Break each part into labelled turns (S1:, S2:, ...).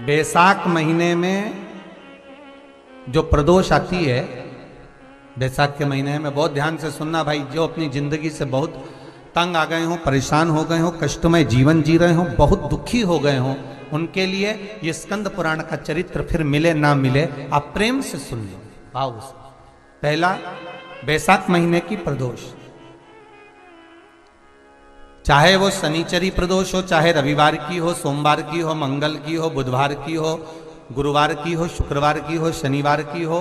S1: बैसाख महीने में जो प्रदोष आती है, बैसाख के महीने में बहुत ध्यान से सुनना भाई, जो अपनी जिंदगी से बहुत तंग आ गए हो, परेशान हो गए हो, कष्टमय जीवन जी रहे हो, बहुत दुखी हो गए हो, उनके लिए ये स्कंद पुराण का चरित्र फिर मिले ना मिले, आप प्रेम से सुन लो भाव से। पहला, बैसाख महीने की प्रदोष, चाहे वो शनिचरी प्रदोष हो, चाहे रविवार की हो, सोमवार की हो, मंगल की हो, बुधवार की हो, गुरुवार की हो, शुक्रवार की हो, शनिवार की हो,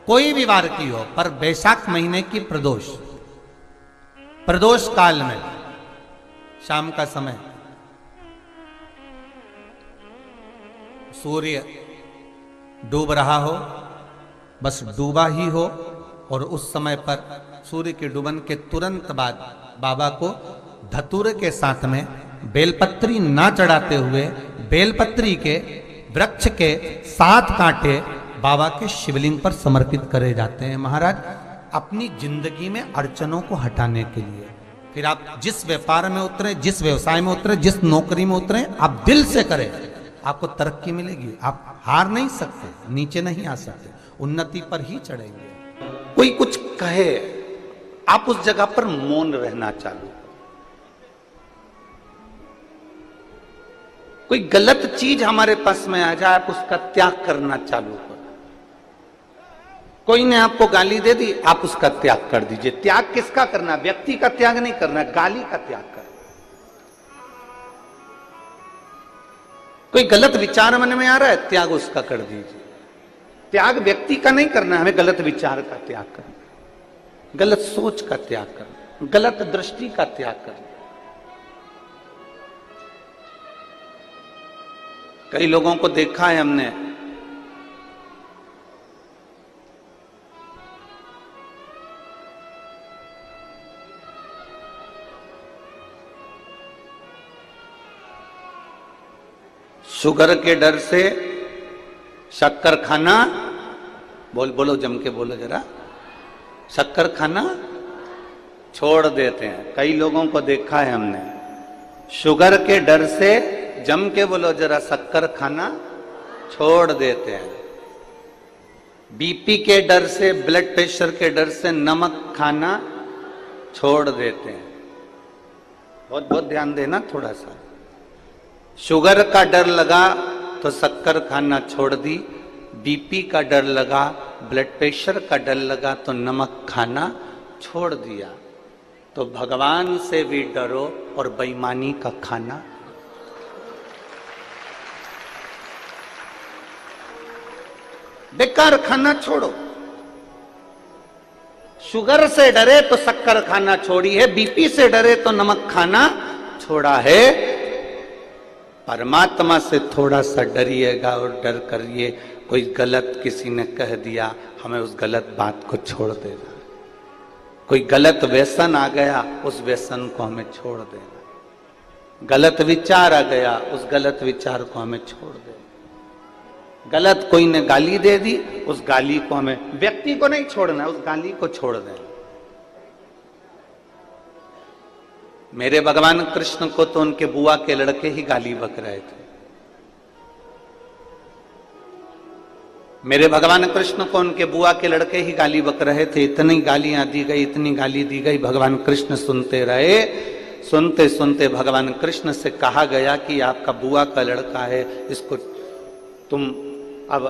S1: कोई भी वार की हो, पर बैसाख महीने की प्रदोष, प्रदोष काल में शाम का समय सूर्य डूब रहा हो, बस डूबा ही हो, और उस समय पर सूर्य के डूबन के तुरंत बाद बाबा को धतूरे के साथ में बेलपत्री ना चढ़ाते हुए बेलपत्री के वृक्ष के 7 कांटे बाबा के शिवलिंग पर समर्पित करे जाते हैं महाराज, अपनी जिंदगी में अड़चनों को हटाने के लिए। फिर आप जिस व्यापार में उतरे, जिस व्यवसाय में उतरे, जिस नौकरी में उतरे, आप दिल से करें, आपको तरक्की मिलेगी। आप हार नहीं सकते, नीचे नहीं आ सकते, उन्नति पर ही चढ़ेंगे।
S2: कोई कुछ कहे, आप उस जगह पर मौन रहना चालू। कोई गलत चीज हमारे पास में आ जाए, आप उसका त्याग करना चालू करो। कोई ने आपको गाली दे दी, आप उसका त्याग कर दीजिए। त्याग किसका करना? व्यक्ति का त्याग नहीं करना, गाली का त्याग करना। कोई गलत विचार मन में आ रहा है, त्याग उसका कर दीजिए। त्याग व्यक्ति का नहीं करना, हमें गलत विचार का त्याग करना, गलत सोच का त्याग करना, गलत दृष्टि का त्याग करना। कई लोगों को देखा है हमने, शुगर के डर से शक्कर खाना, बोलो जम के बोलो जरा, शक्कर खाना छोड़ देते हैं। कई लोगों को देखा है हमने, शुगर के डर से, जम के बोलो जरा, शक्कर खाना छोड़ देते हैं। बीपी के डर से, ब्लड प्रेशर के डर से नमक खाना छोड़ देते हैं। बहुत बहुत ध्यान देना थोड़ा सा। शुगर का डर लगा तो शक्कर खाना छोड़ दी, बीपी का डर लगा, ब्लड प्रेशर का डर लगा तो नमक खाना छोड़ दिया। तो भगवान से भी डरो और बेईमानी का खाना। बेकार खाना छोड़ो। शुगर से डरे तो शक्कर खाना छोड़ी है, बीपी से डरे तो नमक खाना छोड़ा है। परमात्मा से थोड़ा सा डरिएगा और डर करिए। कोई गलत किसी ने कह दिया, हमें उस गलत बात को छोड़ देना। कोई गलत व्यसन आ गया, उस व्यसन को हमें छोड़ देना। गलत विचार आ गया, उस गलत विचार को हमें छोड़ देना। गलत कोई ने गाली दे दी, उस गाली को हमें, व्यक्ति को नहीं छोड़ना, उस गाली को छोड़ देना। मेरे भगवान कृष्ण को तो उनके बुआ के लड़के ही गाली बक रहे थे। मेरे भगवान कृष्ण को उनके बुआ के लड़के ही गाली बक रहे थे। इतनी गालियां दी गई, इतनी गाली दी गई, भगवान कृष्ण सुनते रहे। सुनते सुनते भगवान कृष्ण से कहा गया कि आपका बुआ का लड़का है, इसको तुम अब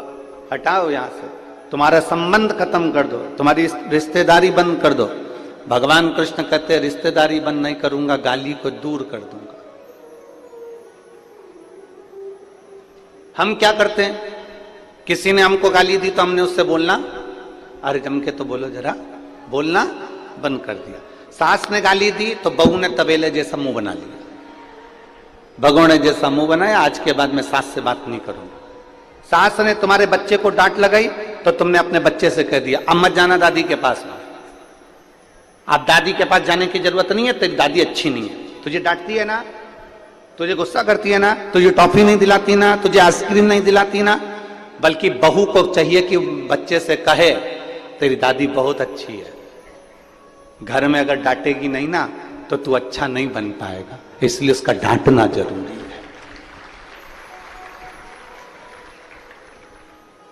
S2: हटाओ यहां से, तुम्हारा संबंध खत्म कर दो, तुम्हारी रिश्तेदारी बंद कर दो। भगवान कृष्ण कहते, रिश्तेदारी बंद नहीं करूंगा, गाली को दूर कर दूंगा। हम क्या करते हैं, किसी ने हमको गाली दी तो हमने उससे बोलना, अरे जम के तो बोलो जरा, बोलना बंद कर दिया। सास ने गाली दी तो बहू ने तबेले जैसा मुंह बना लिया, भगोने जैसा मुंह बनाया, आज के बाद मैं सास से बात नहीं करूंगा। सास ने तुम्हारे बच्चे को डांट लगाई तो तुमने अपने बच्चे से कह दिया, अब मत जाना दादी के पास। आप दादी के पास जाने की जरूरत नहीं है, तेरी दादी अच्छी नहीं है, तुझे डांटती है ना, तुझे गुस्सा करती है ना, तुझे टॉफी नहीं दिलाती ना, तुझे आइसक्रीम नहीं दिलाती ना। बल्कि बहू को चाहिए कि बच्चे से कहे, तेरी दादी बहुत अच्छी है। घर में अगर डांटेगी नहीं ना तो तू अच्छा नहीं बन पाएगा, इसलिए उसका डांटना जरूरी है।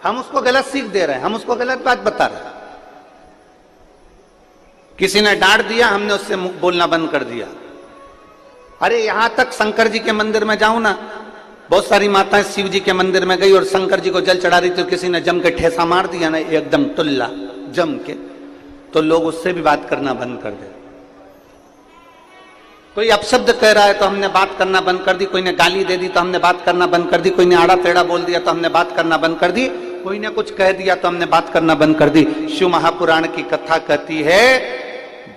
S2: हम उसको गलत सीख दे रहे हैं, हम उसको गलत बात बता रहे हैं। किसी ने डांट दिया, हमने उससे बोलना बंद कर दिया। अरे यहां तक शंकर जी के मंदिर में जाऊं ना, बहुत सारी माताएं शिव जी के मंदिर में गई और शंकर जी को जल चढ़ा रही थी, किसी ने जम के ठेसा मार दिया ना, एकदम टुल्ला जम के, तो लोग उससे भी बात करना बंद कर दे। कोई अपशब्द कह रहा है तो हमने बात करना बंद कर दी, कोई ने गाली दे दी तो हमने बात करना बंद कर दी, कोई ने आड़ा टेढ़ा बोल दिया तो हमने बात करना बंद कर दी, कोई ने कुछ कह दिया तो हमने बात करना बंद कर दी। शिव महापुराण की कथा कहती है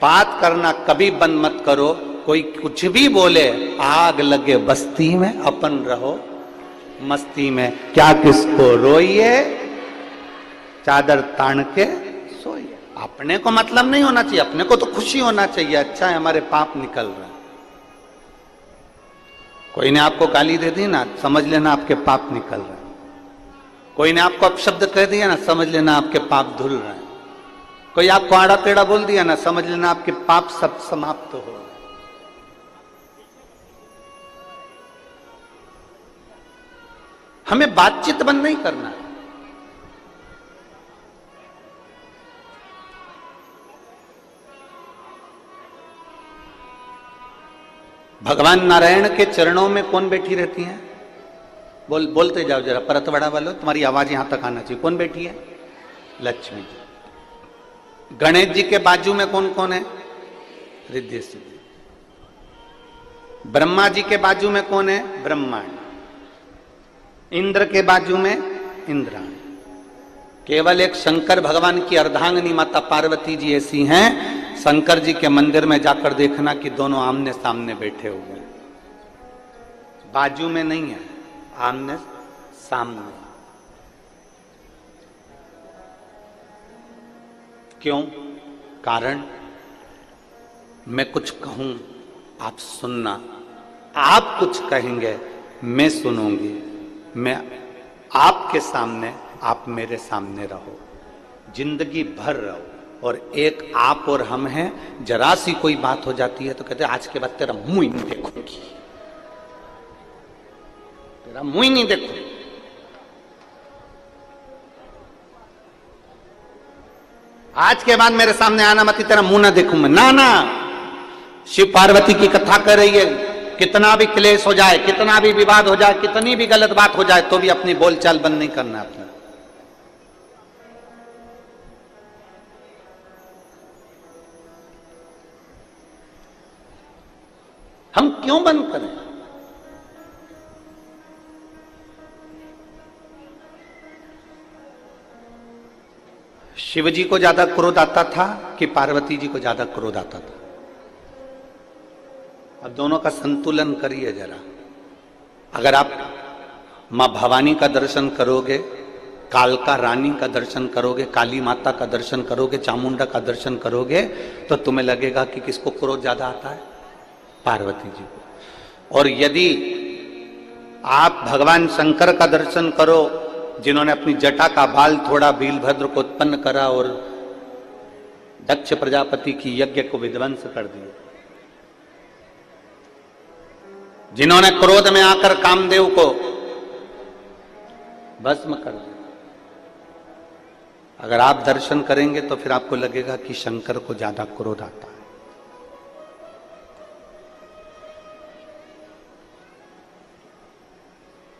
S2: बात करना कभी बंद मत करो। कोई कुछ भी बोले, आग लगे बस्ती में, अपन रहो मस्ती में, क्या किसको रोइए, चादर तान के सोइए। अपने को मतलब नहीं होना चाहिए, अपने को तो खुशी होना चाहिए, अच्छा है हमारे पाप निकल रहे हैं। कोई ने आपको गाली दे दी ना, समझ लेना आपके पाप निकल रहे हैं। कोई ने आपको अपशब्द कह दिया ना, समझ लेना आपके पाप धुल रहे हैं। कोई आपको आड़ा टेढ़ा बोल दिया ना, समझ लेना आपके पाप सब समाप्त हो रहे हैं। हमें बातचीत बंद नहीं करना है। भगवान नारायण के चरणों में कौन बैठी रहती हैं? बोलते जाओ जरा, परतवाड़ा वालों, तुम्हारी आवाज यहां तक आना चाहिए। कौन बैठी है? लक्ष्मी जी। गणेश जी के बाजू में कौन कौन है? रिद्धि सिद्धि। ब्रह्मा जी के बाजू में कौन है? ब्रह्मांड। इंद्र के बाजू में इंद्राणी। केवल एक शंकर भगवान की अर्धांगिनी माता पार्वती जी ऐसी हैं, शंकर जी के मंदिर में जाकर देखना कि दोनों आमने सामने बैठे हुए हैं, बाजू में नहीं है, आमने सामने। क्यों? कारण मैं कुछ कहूं आप सुनना, आप कुछ कहेंगे मैं सुनूंगी, मैं आपके सामने, आप मेरे सामने रहो, जिंदगी भर रहो। और एक आप और हम हैं, जरा सी कोई बात हो जाती है तो कहते हैं आज के बाद तेरा मुंह ही नहीं देखूंगी, तेरा मुंह ही नहीं देखूंगी। आज के बाद मेरे सामने आना मत, तेरा मुंह ना देखूं मैं। ना ना, शिव पार्वती की कथा कर रही है, कितना भी क्लेश हो जाए, कितना भी विवाद हो जाए, कितनी भी गलत बात हो जाए, तो भी अपनी बोलचाल बंद नहीं करना अपना। हम क्यों बंद करें? शिव जी को ज्यादा क्रोध आता था कि पार्वती जी को ज्यादा क्रोध आता था? अब दोनों का संतुलन करिए जरा। अगर आप मां भवानी का दर्शन करोगे, कालका रानी का दर्शन करोगे, काली माता का दर्शन करोगे, चामुंडा का दर्शन करोगे, तो तुम्हें लगेगा कि किसको क्रोध ज्यादा आता है? पार्वती जी को। और यदि आप भगवान शंकर का दर्शन करो, जिन्होंने अपनी जटा का बाल थोड़ा वीरभद्र को उत्पन्न करा और दक्ष प्रजापति की यज्ञ को विध्वंस कर दिया, जिन्होंने क्रोध में आकर कामदेव को भस्म कर दिया, अगर आप दर्शन करेंगे तो फिर आपको लगेगा कि शंकर को ज्यादा क्रोध आता है।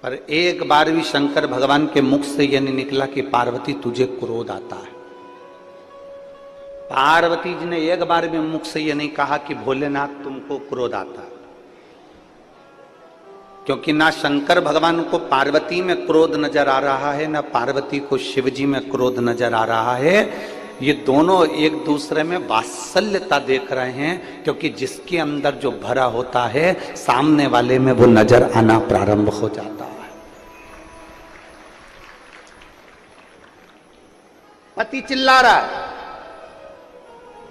S2: पर एक बार भी शंकर भगवान के मुख से यह नहीं निकला कि पार्वती तुझे क्रोध आता है। पार्वती जी ने एक बार भी मुख से यह नहीं कहा कि भोलेनाथ तुमको क्रोध आता है, क्योंकि ना शंकर भगवान को पार्वती में क्रोध नजर आ रहा है, ना पार्वती को शिव जी में क्रोध नजर आ रहा है। ये दोनों एक दूसरे में वात्सल्यता देख रहे हैं, क्योंकि जिसके अंदर जो भरा होता है सामने वाले में वो नजर आना प्रारंभ हो जाता है। पति चिल्ला रहा है,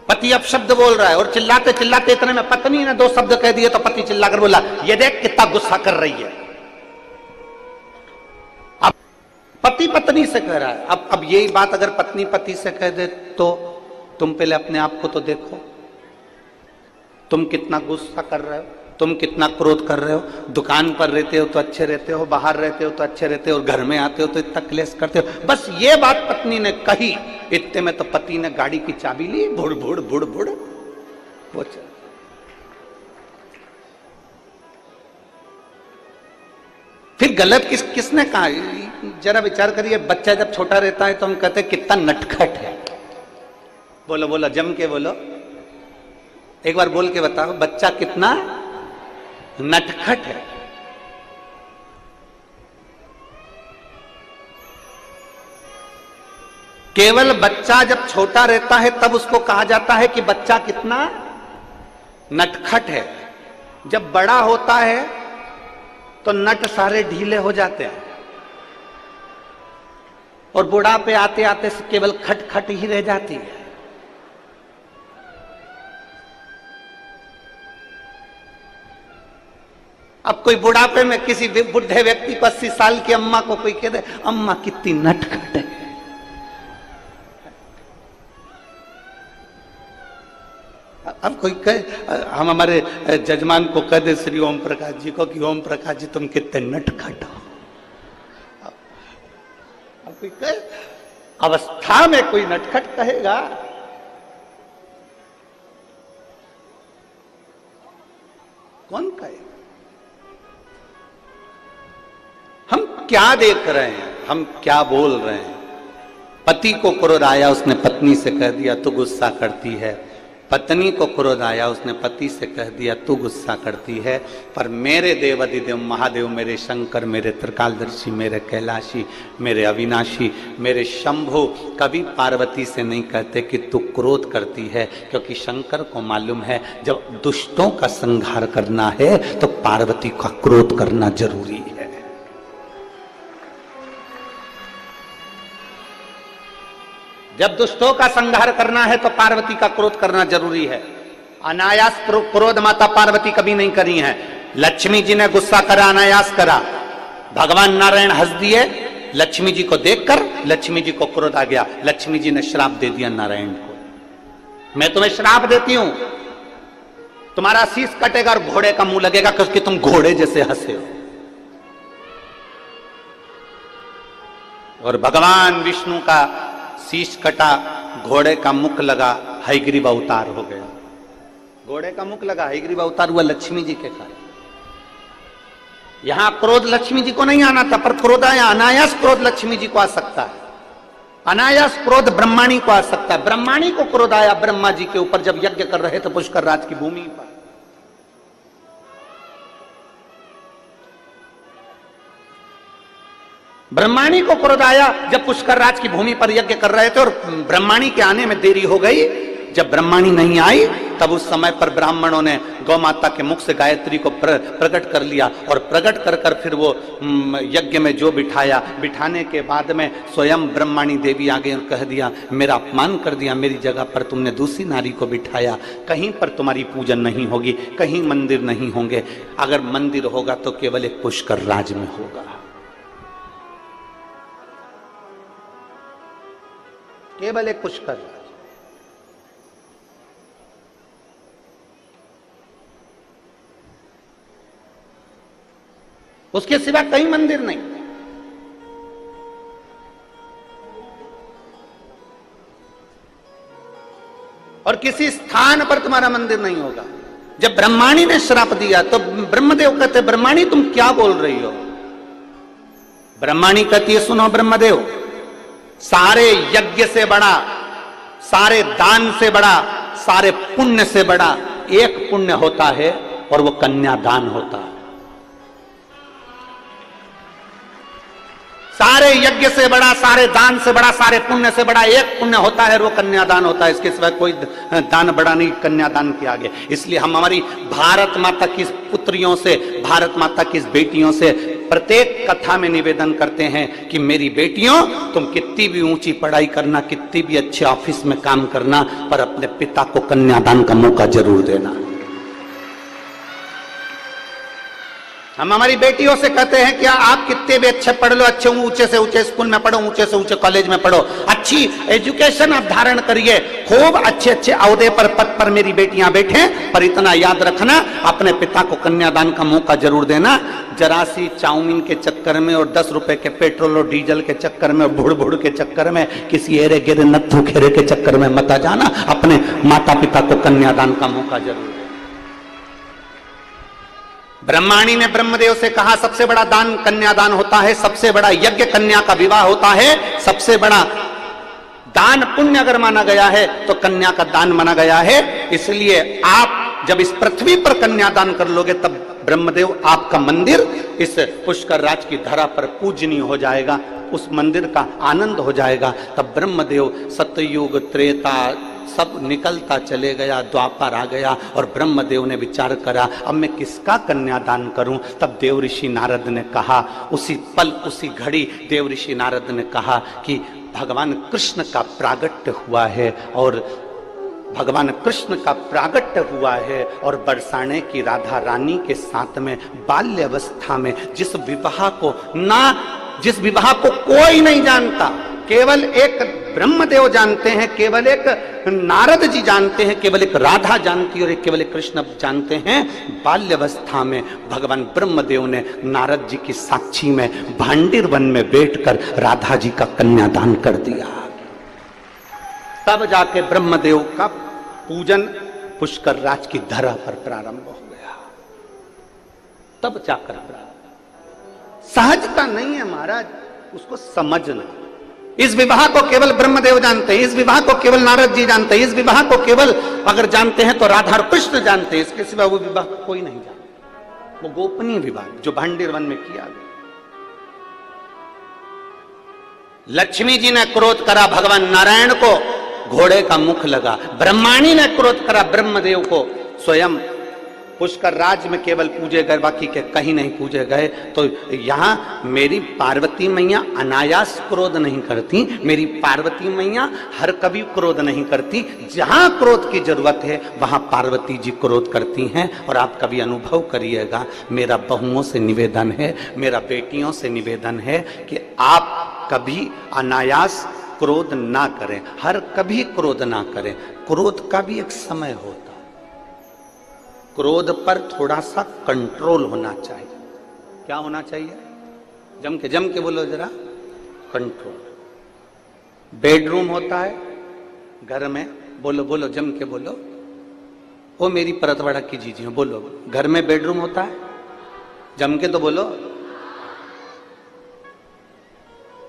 S2: पति अपशब्द बोल रहा है, और चिल्लाते चिल्लाते इतने में पत्नी ने दो शब्द कह दिए तो पति चिल्लाकर बोला, ये देख कितना गुस्सा कर रही है। अब पति पत्नी से कह रहा है। अब यही बात अगर पत्नी पति से कह दे तो तुम पहले अपने आप को तो देखो, तुम कितना गुस्सा कर रहे हो। तुम कितना क्रोध कर रहे हो, दुकान पर रहते हो तो अच्छे रहते हो, बाहर रहते हो तो अच्छे रहते हो, और घर में आते हो तो इतना क्लेश करते हो। बस ये बात पत्नी ने कही, इतने में तो पति ने गाड़ी की चाबी ली, बुड़ बुड़ बुड़ बुड़ वो चल। फिर गलत किसने कहा, जरा विचार करिए। बच्चा जब छोटा रहता है तो हम कहते हैं कितना नटखट है। बोलो बोलो, जम के बोलो, एक बार बोल के बताओ, बच्चा कितना नटखट है। केवल बच्चा जब छोटा रहता है तब उसको कहा जाता है कि बच्चा कितना नटखट है। जब बड़ा होता है तो नट सारे ढीले हो जाते हैं और बुढ़ापे आते आते केवल खटखट ही रह जाती है। अब कोई बुढ़ापे में किसी बुढ़े व्यक्ति को 80 साल की अम्मा को कोई कह दे, अम्मा कितनी नटखट है, अब कोई कहे, हम हमारे जजमान को कह दे श्री ओम प्रकाश जी को कि ओम प्रकाश जी तुम कितने नटखट हो। अब कोई कहे, अवस्था में कोई नटखट कहेगा। कौन कहे? हम क्या देख रहे हैं, हम क्या बोल रहे हैं? पति को क्रोध आया, उसने पत्नी से कह दिया तू गुस्सा करती है। पत्नी को क्रोध आया, उसने पति से कह दिया तू गुस्सा करती है। पर मेरे देवाधिदेव महादेव, मेरे शंकर, मेरे त्रिकालदर्शी, मेरे कैलाशी, मेरे अविनाशी, मेरे शंभु कभी पार्वती से नहीं कहते कि तू क्रोध करती है, क्योंकि शंकर को मालूम है जब दुष्टों का संहार करना है तो पार्वती का क्रोध करना जरूरी है। जब दुष्टों का संहार करना है तो पार्वती का क्रोध करना जरूरी है। अनायास क्रोध माता पार्वती कभी नहीं करी है। लक्ष्मी जी ने गुस्सा करा, अनायास करा। भगवान नारायण हंस दिए, लक्ष्मी जी को देखकर लक्ष्मी जी को क्रोध आ गया। लक्ष्मी जी ने श्राप दे दिया नारायण को, मैं तुम्हें श्राप देती हूं, तुम्हारा शीश कटेगा और घोड़े का मुंह लगेगा, क्योंकि तुम घोड़े जैसे हंसे हो। और भगवान विष्णु का शीश कटा, घोड़े का मुख लगा, हयग्रीव अवतार हो गया। घोड़े का मुख लगा, हयग्रीव अवतार हुआ लक्ष्मी जी के कारण। यहां क्रोध लक्ष्मी जी को नहीं आना था, पर क्रोध आया। अनायास क्रोध लक्ष्मी जी को आ सकता है, अनायास क्रोध ब्रह्माणी को आ सकता है। ब्रह्माणी को क्रोध आया ब्रह्मा जी के ऊपर जब यज्ञ कर रहे थे पुष्कर राज की भूमि पर। ब्रह्माणी को क्रोध आया जब पुष्कर राज की भूमि पर यज्ञ कर रहे थे और ब्रह्माणी के आने में देरी हो गई। जब ब्रह्माणी नहीं आई तब उस समय पर ब्राह्मणों ने गौ माता के मुख से गायत्री को प्रकट कर लिया और प्रकट कर कर फिर वो यज्ञ में जो बिठाया। बिठाने के बाद में स्वयं ब्रह्माणी देवी आ गई और कह दिया, मेरा अपमान कर दिया, मेरी जगह पर तुमने दूसरी नारी को बिठाया, कहीं पर तुम्हारी पूजन नहीं होगी, कहीं मंदिर नहीं होंगे। अगर मंदिर होगा तो केवल एक पुष्कर राज में होगा, केवल एक पुष्कर राज। उसके सिवा कहीं मंदिर नहीं। और किसी स्थान पर तुम्हारा मंदिर नहीं होगा। जब ब्रह्माणी ने श्राप दिया तो ब्रह्मदेव कहते, ब्रह्माणी तुम क्या बोल रही हो? ब्रह्माणी कहती है, सुनो ब्रह्मदेव, सारे यज्ञ से बड़ा, सारे दान से बड़ा, सारे पुण्य से बड़ा एक पुण्य होता है और वो कन्यादान होता है। सारे यज्ञ से बड़ा, सारे दान से बड़ा, सारे पुण्य से बड़ा एक पुण्य होता है और वो कन्यादान होता है। इसके सिवा कोई दान बड़ा नहीं कन्यादान के आगे। इसलिए हम हमारी भारत माता की पुत्रियों से, भारत माता की बेटियों से प्रत्येक कथा में निवेदन करते हैं कि मेरी बेटियों, तुम कितनी भी ऊंची पढ़ाई करना, कितनी भी अच्छे ऑफिस में काम करना, पर अपने पिता को कन्यादान का मौका जरूर देना। हम हमारी बेटियों से कहते हैं कि आप कितने भी अच्छे पढ़ लो, अच्छे ऊंचे से ऊंचे स्कूल में पढ़ो, ऊंचे से ऊंचे कॉलेज में पढ़ो, अच्छी एजुकेशन आप धारण करिए, खूब अच्छे अच्छे अहदे पर पद पर मेरी बेटियां बैठे, पर इतना याद रखना अपने पिता को कन्यादान का मौका जरूर देना। जरा सी चाउमीन के चक्कर में और 10 रुपए के पेट्रोल और डीजल के चक्कर में, भुड़ भुड़ के चक्कर में, किसी एरे गिरे नत्थु खेरे के चक्कर में मत आ जाना। अपने माता पिता को कन्यादान का मौका जरूर देना। ब्रह्माणी ने ब्रह्मदेव से कहा सबसे बड़ा दान कन्यादान होता है, सबसे बड़ा यज्ञ कन्या का विवाह होता है, सबसे बड़ा दान पुण्य अगर माना गया है तो कन्या का दान माना गया है। इसलिए आप जब इस पृथ्वी पर कन्यादान कर लोगे तब ब्रह्मदेव आपका मंदिर इस पुष्कर राज की धरा पर पूजनीय हो जाएगा, उस मंदिर का आनंद हो जाएगा। तब ब्रह्मदेव सतयुग त्रेता सब निकलता चले गया, द्वापर आ गया और ब्रह्मदेव ने विचार करा अब मैं किसका कन्यादान करूं। तब देव ऋषि नारद ने कहा, उसी पल उसी घड़ी देव ऋषि नारद ने कहा कि भगवान कृष्ण का प्रागट्य हुआ है और भगवान कृष्ण का प्रागट्य हुआ है और बरसाने की राधा रानी के साथ में बाल्य अवस्था में जिस विवाह को कोई नहीं जानता, केवल एक ब्रह्मदेव जानते हैं, केवल एक नारद जी जानते हैं, केवल एक राधा जानती है और केवल एक कृष्ण जानते हैं। बाल्यावस्था में भगवान ब्रह्मदेव ने नारद जी की साक्षी में भांडिर वन में बैठकर राधा जी का कन्यादान कर दिया। तब जाके ब्रह्मदेव का पूजन पुष्कर राज की धरा पर प्रारंभ हो गया। तब जाकर सहजता नहीं है महाराज, उसको समझना। इस विवाह को केवल ब्रह्मदेव जानते हैं, इस विवाह को केवल नारद जी जानते हैं, इस विवाह को केवल अगर जानते हैं तो राधा और कृष्ण जानते हैं, इसके सिवा वो विवाह कोई नहीं जानता। वो गोपनीय विवाह जो भांडिर वन में किया गया। लक्ष्मी जी ने क्रोध करा भगवान नारायण को, घोड़े का मुख लगा। ब्रह्माणी ने क्रोध करा ब्रह्मदेव को, स्वयं पुष्कर राज में केवल पूजे गए, बाकी के कहीं नहीं पूजे गए। तो यहां मेरी पार्वती मैया अनायास क्रोध नहीं करती, मेरी पार्वती मैया हर कभी क्रोध नहीं करती। जहां क्रोध की जरूरत है वहां पार्वती जी क्रोध करती हैं। और आप कभी अनुभव करिएगा, मेरा बहुओं से निवेदन है, मेरा बेटियों से निवेदन है कि आप कभी अनायास क्रोध ना करें, हर कभी क्रोध ना करें। क्रोध का भी एक समय होता, क्रोध पर थोड़ा सा कंट्रोल होना चाहिए। क्या होना चाहिए? जम के बोलो जरा, कंट्रोल। बेडरूम होता है घर में, बोलो बोलो जम के बोलो। ओ मेरी परतवाड़ा की जीजी बोलो, घर में बेडरूम होता है, जम के तो बोलो।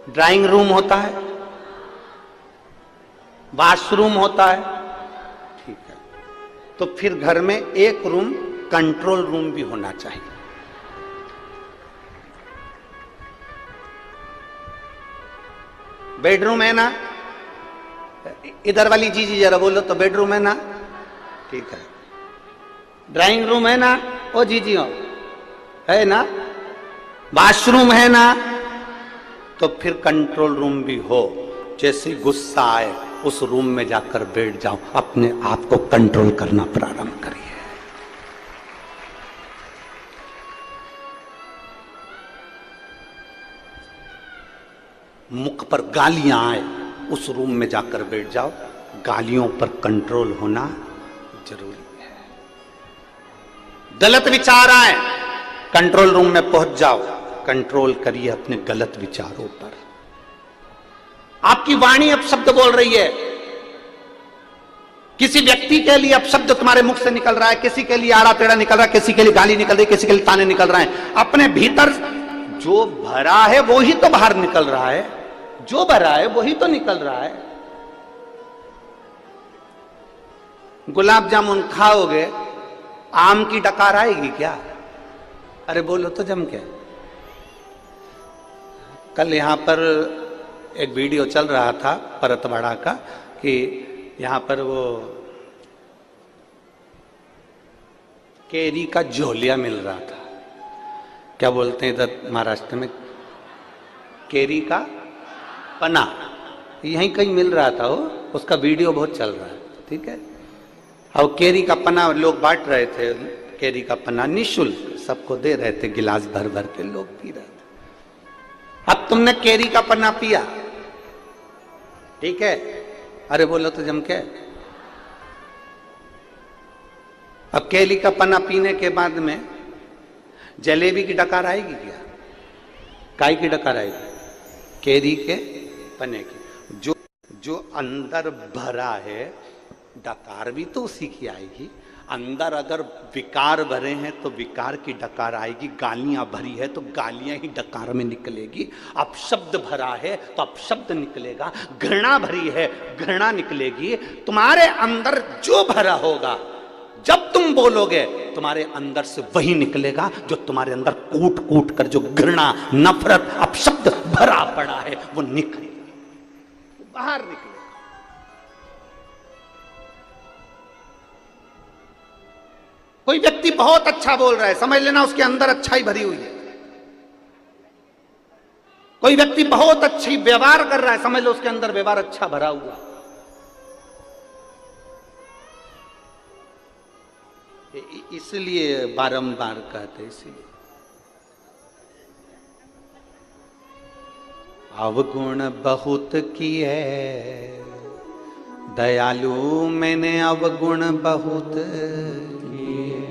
S2: ड्राइंग रूम होता है, वॉशरूम होता है, ठीक है। तो फिर घर में एक रूम कंट्रोल रूम भी होना चाहिए। बेडरूम है ना, इधर वाली जी जरा बोलो तो बेडरूम है ना, ठीक है। ड्राइंग रूम है ना, ओ जी हो है ना, वॉशरूम है ना, तो फिर कंट्रोल रूम भी हो। जैसे गुस्सा आए उस रूम में जाकर बैठ जाओ, अपने आप को कंट्रोल करना प्रारंभ करिए। मुख पर गालियां आए उस रूम में जाकर बैठ जाओ, गालियों पर कंट्रोल होना जरूरी है। गलत विचार आए कंट्रोल रूम में पहुंच जाओ, कंट्रोल करिए अपने गलत विचारों पर। आपकी वाणी अब शब्द बोल रही है, किसी व्यक्ति के लिए अब शब्द तुम्हारे मुख से निकल रहा है, किसी के लिए आड़ा टेढ़ा निकल रहा है, किसी के लिए गाली निकल रही है, किसी के लिए ताने निकल रहे हैं। अपने भीतर जो भरा है वो ही तो बाहर निकल रहा है, जो भरा है वही तो निकल रहा है। गुलाब जामुन खाओगे, आम की डकार आएगी क्या? अरे बोलो तो जम के। कल यहां पर एक वीडियो चल रहा था परतवाड़ा का कि यहां पर वो केरी का झोलिया मिल रहा था। क्या बोलते हैं इधर महाराष्ट्र में, केरी का पना, यहीं कहीं मिल रहा था वो, उसका वीडियो बहुत चल रहा है, ठीक है। और केरी का पना लोग बांट रहे थे, केरी का पना निःशुल्क सबको दे रहे थे, गिलास भर भर के लोग पी रहे थे। अब तुमने केरी का पन्ना पिया, ठीक है, अरे बोलो तो जम के। अब केली का पन्ना पीने के बाद में जलेबी की डकार आएगी क्या? काय की डकार आएगी? केरी के पन्ने की। जो अंदर भरा है डकार भी तो उसी की आएगी। अंदर अगर विकार भरे हैं तो विकार की डकार आएगी, गालियां भरी है तो गालियां ही डकार में निकलेगी, अपशब्द भरा है तो अपशब्द निकलेगा, घृणा भरी है घृणा निकलेगी। तुम्हारे अंदर जो भरा होगा जब तुम बोलोगे तुम्हारे अंदर से वही निकलेगा जो तुम्हारे अंदर कूट कूट कर जो घृणा नफरत अपशब्द भरा पड़ा है वो निकलेगा, बाहर निकलेगा। कोई व्यक्ति बहुत अच्छा बोल रहा है, समझ लेना उसके अंदर अच्छाई भरी हुई है। कोई व्यक्ति बहुत अच्छी व्यवहार कर रहा है, समझ लो उसके अंदर व्यवहार अच्छा भरा हुआ। इसलिए बारंबार कहते, इसलिए अवगुण बहुत किए दयालु मैंने अवगुण बहुत किए,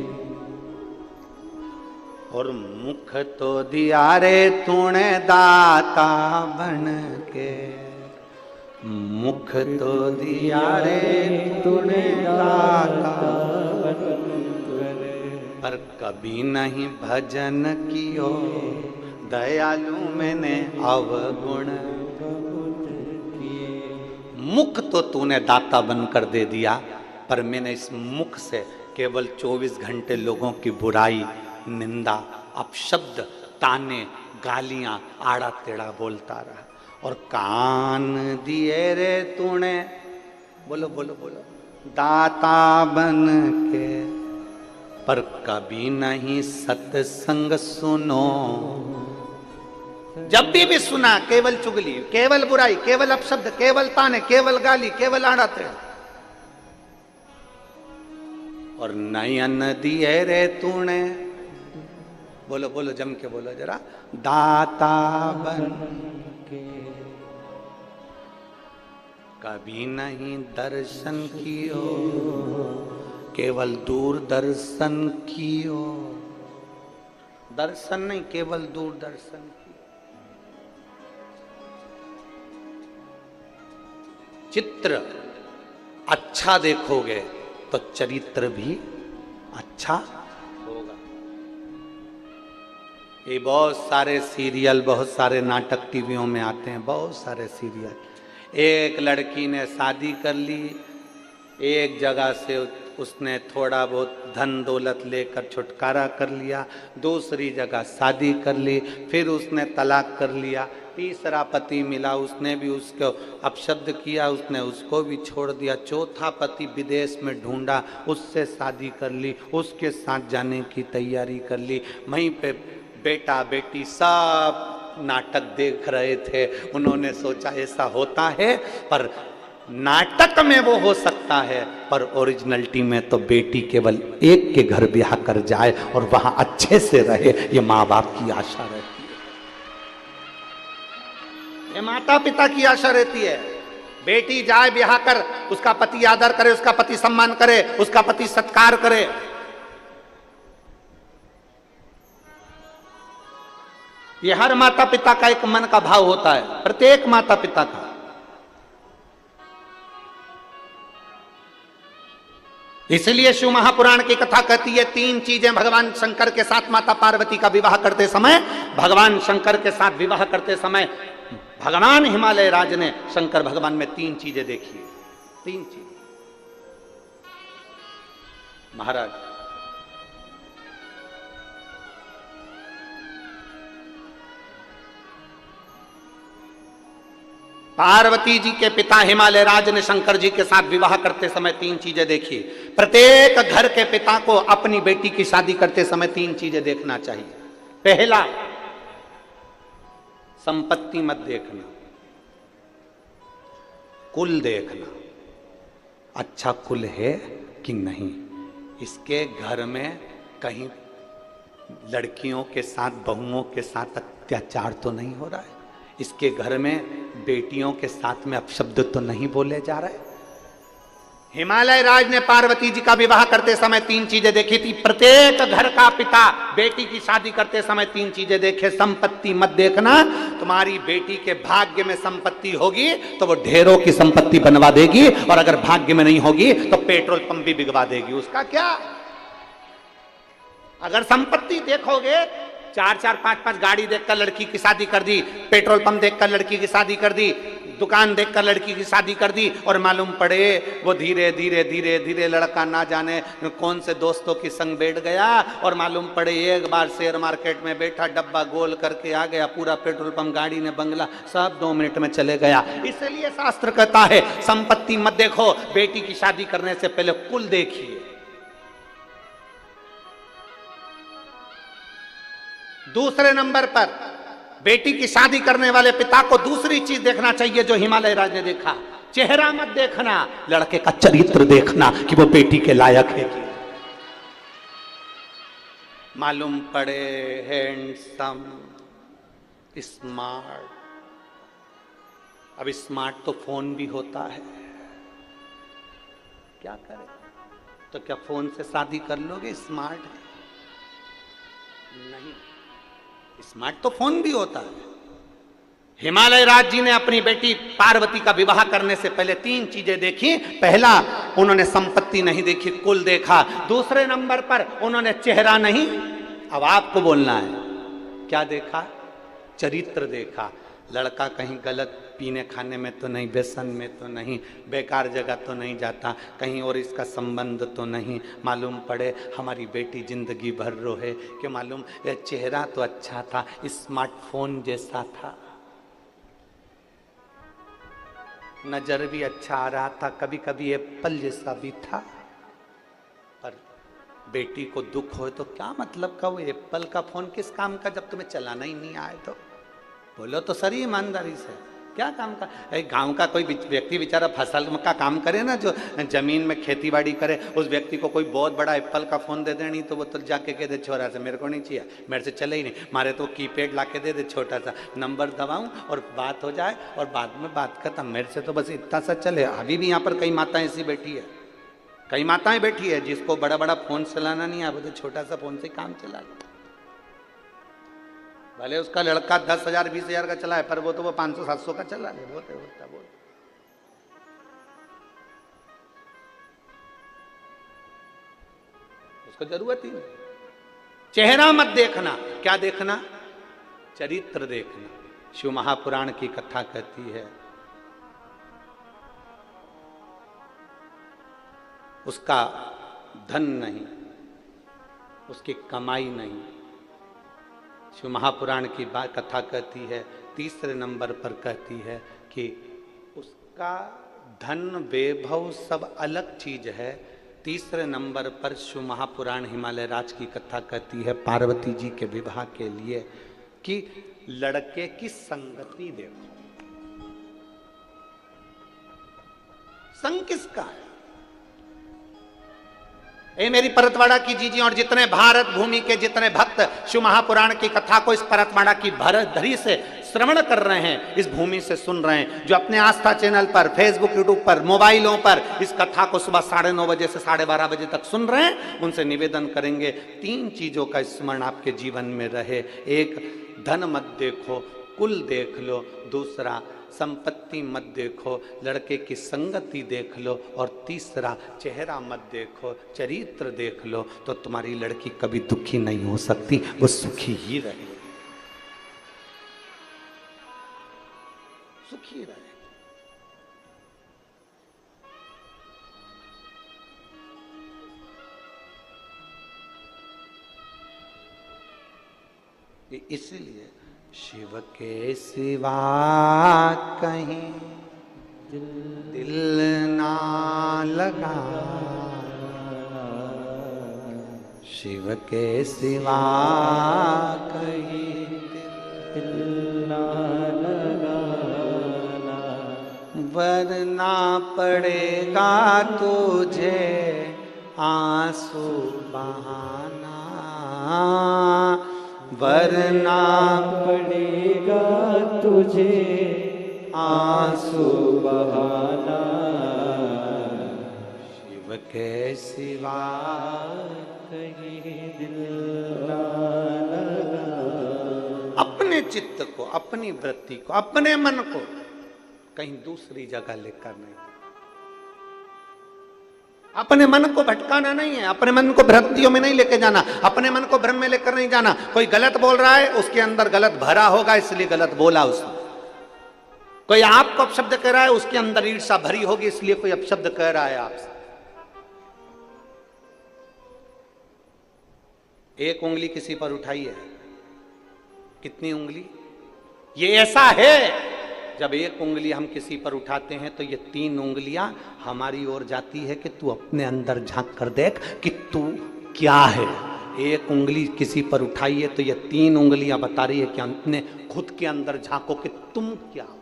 S2: और मुख तो दिया रे तूने दाता बन के, मुख तो दिया रे तूने दाता बन के, पर कभी नहीं भजन कियो दयालु मैंने अवगुण किए। मुख तो तूने दाता बनकर दे दिया, पर मैंने इस मुख से केवल 24 घंटे लोगों की बुराई निंदा अपशब्द ताने गालियां आड़ा टेढ़ा बोलता रहा। और कान दिए रे तूने, बोलो बोलो बोलो, दाता बन के, पर कभी नहीं सत्संग सुनो। जब भी सुना केवल चुगली, केवल बुराई, केवल अपशब्द, केवल ताने, केवल गाली, केवल आड़ा टेढ़ा। और नयन दिए रे तूने, बोलो बोलो जम के बोलो जरा, दाता बन के, कभी नहीं दर्शन कियो, केवल दूरदर्शन कियो। दर्शन नहीं, केवल दूरदर्शन कियो। चित्र अच्छा देखोगे तो चरित्र भी अच्छा होगा। ये बहुत सारे सीरियल, बहुत सारे नाटक टीवियों में आते हैं, बहुत सारे सीरियल। एक लड़की ने शादी कर ली, एक जगह से उसने थोड़ा बहुत धन दौलत लेकर छुटकारा कर लिया, दूसरी जगह शादी कर ली, फिर उसने तलाक कर लिया, तीसरा पति मिला, उसने भी उसको अपशब्द किया, उसने उसको भी छोड़ दिया, चौथा पति विदेश में ढूंढा, उससे शादी कर ली, उसके साथ जाने की तैयारी कर ली। वहीं पे बेटा बेटी सब नाटक देख रहे थे। उन्होंने सोचा ऐसा होता है, पर नाटक में वो हो सकता है, पर ओरिजिनलिटी में तो बेटी केवल एक के घर ब्याह कर जाए और वहां अच्छे से रहे, ये माँ बाप की आशा रहती है, ये माता पिता की आशा रहती है। बेटी जाए ब्याह कर, उसका पति आदर करे, उसका पति सम्मान करे, उसका पति सत्कार करे। ये हर माता पिता का एक मन का भाव होता है, प्रत्येक माता पिता का। इसलिए शिव महापुराण की कथा कहती है, तीन चीजें भगवान शंकर के साथ माता पार्वती का विवाह करते समय, भगवान शंकर के साथ विवाह करते समय भगवान हिमालय राज ने शंकर भगवान में तीन चीजें देखी। तीन चीजें महाराज, पार्वती जी के पिता हिमालय राज ने शंकर जी के साथ विवाह करते समय तीन चीजें देखी। प्रत्येक घर के पिता को अपनी बेटी की शादी करते समय तीन चीजें देखना चाहिए। पहला, संपत्ति मत देखना, कुल देखना, अच्छा कुल है कि नहीं, इसके घर में कहीं लड़कियों के साथ, बहुओं के साथ अत्याचार तो नहीं हो रहा है? इसके घर में बेटियों के साथ में अपशब्द तो नहीं बोले जा रहे? हिमालय राज ने पार्वती जी का विवाह करते समय 3 चीजें देखी थी। प्रत्येक घर का पिता बेटी की शादी करते समय 3 चीजें देखे। संपत्ति मत देखना, तुम्हारी बेटी के भाग्य में संपत्ति होगी तो वो ढेरों की संपत्ति बनवा देगी, और अगर भाग्य में नहीं होगी तो पेट्रोल पंप भी बिगवा देगी। उसका क्या? अगर संपत्ति देखोगे, 4-4, 5-5 गाड़ी देखकर लड़की की शादी कर दी, पेट्रोल पंप देखकर लड़की की शादी कर दी, दुकान देखकर लड़की की शादी कर दी, और मालूम पड़े वो धीरे धीरे धीरे धीरे लड़का ना जाने कौन से दोस्तों की संग बैठ गया, और मालूम पड़े एक बार शेयर मार्केट में बैठा, डब्बा गोल करके आ गया, पूरा पेट्रोल पंप, गाड़ी ने बंगला सब 2 मिनट में चले गया। इसलिए शास्त्र कहता है संपत्ति मत देखो, बेटी की शादी करने से पहले कुल देखिए। दूसरे नंबर पर बेटी की शादी करने वाले पिता को दूसरी चीज देखना चाहिए जो हिमालय राज ने देखा। चेहरा मत देखना, लड़के का चरित्र देखना कि वो बेटी के लायक है। मालूम पड़े हैंडसम, स्मार्ट। अब स्मार्ट तो फोन भी होता है, क्या करें? तो क्या फोन से शादी कर लोगे? स्मार्ट है नहीं, स्मार्ट तो फोन भी होता है। हिमालय राज जी ने अपनी बेटी पार्वती का विवाह करने से पहले 3 चीजें देखी। पहला, उन्होंने संपत्ति नहीं देखी, कुल देखा। दूसरे नंबर पर उन्होंने चेहरा नहीं, अब आपको बोलना है, क्या देखा? चरित्र देखा। लड़का कहीं गलत पीने खाने में तो नहीं, व्यसन में तो नहीं, बेकार जगह तो नहीं जाता, कहीं और इसका संबंध तो नहीं। मालूम पड़े हमारी बेटी जिंदगी भर रोहे कि मालूम चेहरा तो अच्छा था, स्मार्टफोन जैसा था, नजर भी अच्छा आ रहा था, कभी कभी एप्पल जैसा भी था। पर बेटी को दुख हो तो क्या मतलब का वो एप्पल का फोन किस काम का जब तुम्हें चलाना ही नहीं आए? तो बोलो तो सही ईमानदारी से, क्या काम का? गांव का कोई व्यक्ति बेचारा फसल का काम करे ना, जो जमीन में खेती बाड़ी करे, उस व्यक्ति को कोई बहुत बड़ा एप्पल का फोन दे देनी तो वो तो जाके कह दे छोरा से मेरे को नहीं चाहिए, मेरे से चले ही नहीं, मारे तो कीपैड ला के दे दे, छोटा सा नंबर दबाऊं और बात हो जाए और बाद में बात खत्म। मेरे से तो बस इतना सा चले। अभी भी यहाँ पर कई माताएं ऐसी बैठी है, कई माताएं बैठी है जिसको बड़ा बड़ा फोन चलाना नहीं आए, तो छोटा सा फोन से काम चला ले। भले उसका लड़का 10,000 20,000 का चला है, पर वो तो वो 500-700 का चला ले। बोलते होता बोल, उसको जरूरत ही नहीं। चेहरा मत देखना, क्या देखना? चरित्र देखना। शिव महापुराण की कथा कहती है उसका धन नहीं, उसकी कमाई नहीं। शिव महापुराण की बात कथा कहती है, तीसरे नंबर पर कहती है कि उसका धन वैभव सब अलग चीज है। तीसरे नंबर पर शिव महापुराण हिमालय राज की कथा कहती है पार्वती जी के विवाह के लिए कि लड़के की संगति देखो, संग किसका है? ए मेरी परतवाड़ा की जीजी और जितने भारत भूमि के जितने भक्त शिव महापुराण की कथा को इस परतवाड़ा की धरी से श्रवण कर रहे हैं, इस भूमि से सुन रहे हैं, जो अपने आस्था चैनल पर, फेसबुक, यूट्यूब पर, मोबाइलों पर इस कथा को सुबह 9:30 बजे से 12:30 बजे तक सुन रहे हैं, उनसे निवेदन करेंगे 3 चीजों का स्मरण आपके जीवन में रहे। एक, धन मत देखो, कुल देख लो। दूसरा, संपत्ति मत देखो, लड़के की संगति देख लो। और तीसरा, चेहरा मत देखो, चरित्र देख लो, तो तुम्हारी लड़की कभी दुखी नहीं हो सकती, वो सुखी ही रहेगी, सुखी रहेगी। इसलिए शिव के सिवा कहीं दिल ना लगा, शिव के सिवा कहीं दिल ना लगा, वरना पड़ेगा तुझे आंसू बहाना। वरना
S3: पड़ेगा तुझे आंसू बहाना।
S2: शिव के सिवा
S3: कहीं दिल ना लगा।
S2: अपने चित्त को, अपनी वृत्ति को, अपने मन को कहीं दूसरी जगह लेकर नहीं, अपने मन को भटकाना नहीं है, अपने मन को भ्रांतियों में नहीं लेके जाना, अपने मन को भ्रम में लेकर नहीं जाना। कोई गलत बोल रहा है, उसके अंदर गलत भरा होगा इसलिए गलत बोला उसने। कोई आपको अपशब्द कह रहा है, उसके अंदर ईर्ष्या भरी होगी इसलिए कोई अपशब्द कह रहा है आपसे। एक उंगली किसी पर उठाई है, कितनी उंगली? ये ऐसा है, जब एक उंगली हम किसी पर उठाते हैं तो ये 3 उंगलियां हमारी ओर जाती है कि तू अपने अंदर झांक कर देख कि तू क्या है। एक उंगली किसी पर उठाई है तो ये 3 उंगलियां बता रही है कि अपने खुद के अंदर झांको कि तुम क्या हो।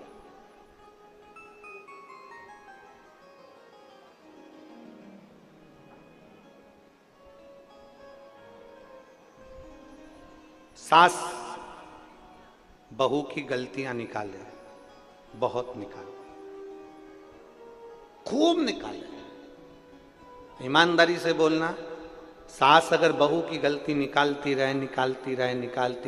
S2: सास बहू की गलतियां निकाले, बहुत निकाले, खूब निकाले। ईमानदारी से बोलना, सास अगर बहू की गलती निकालती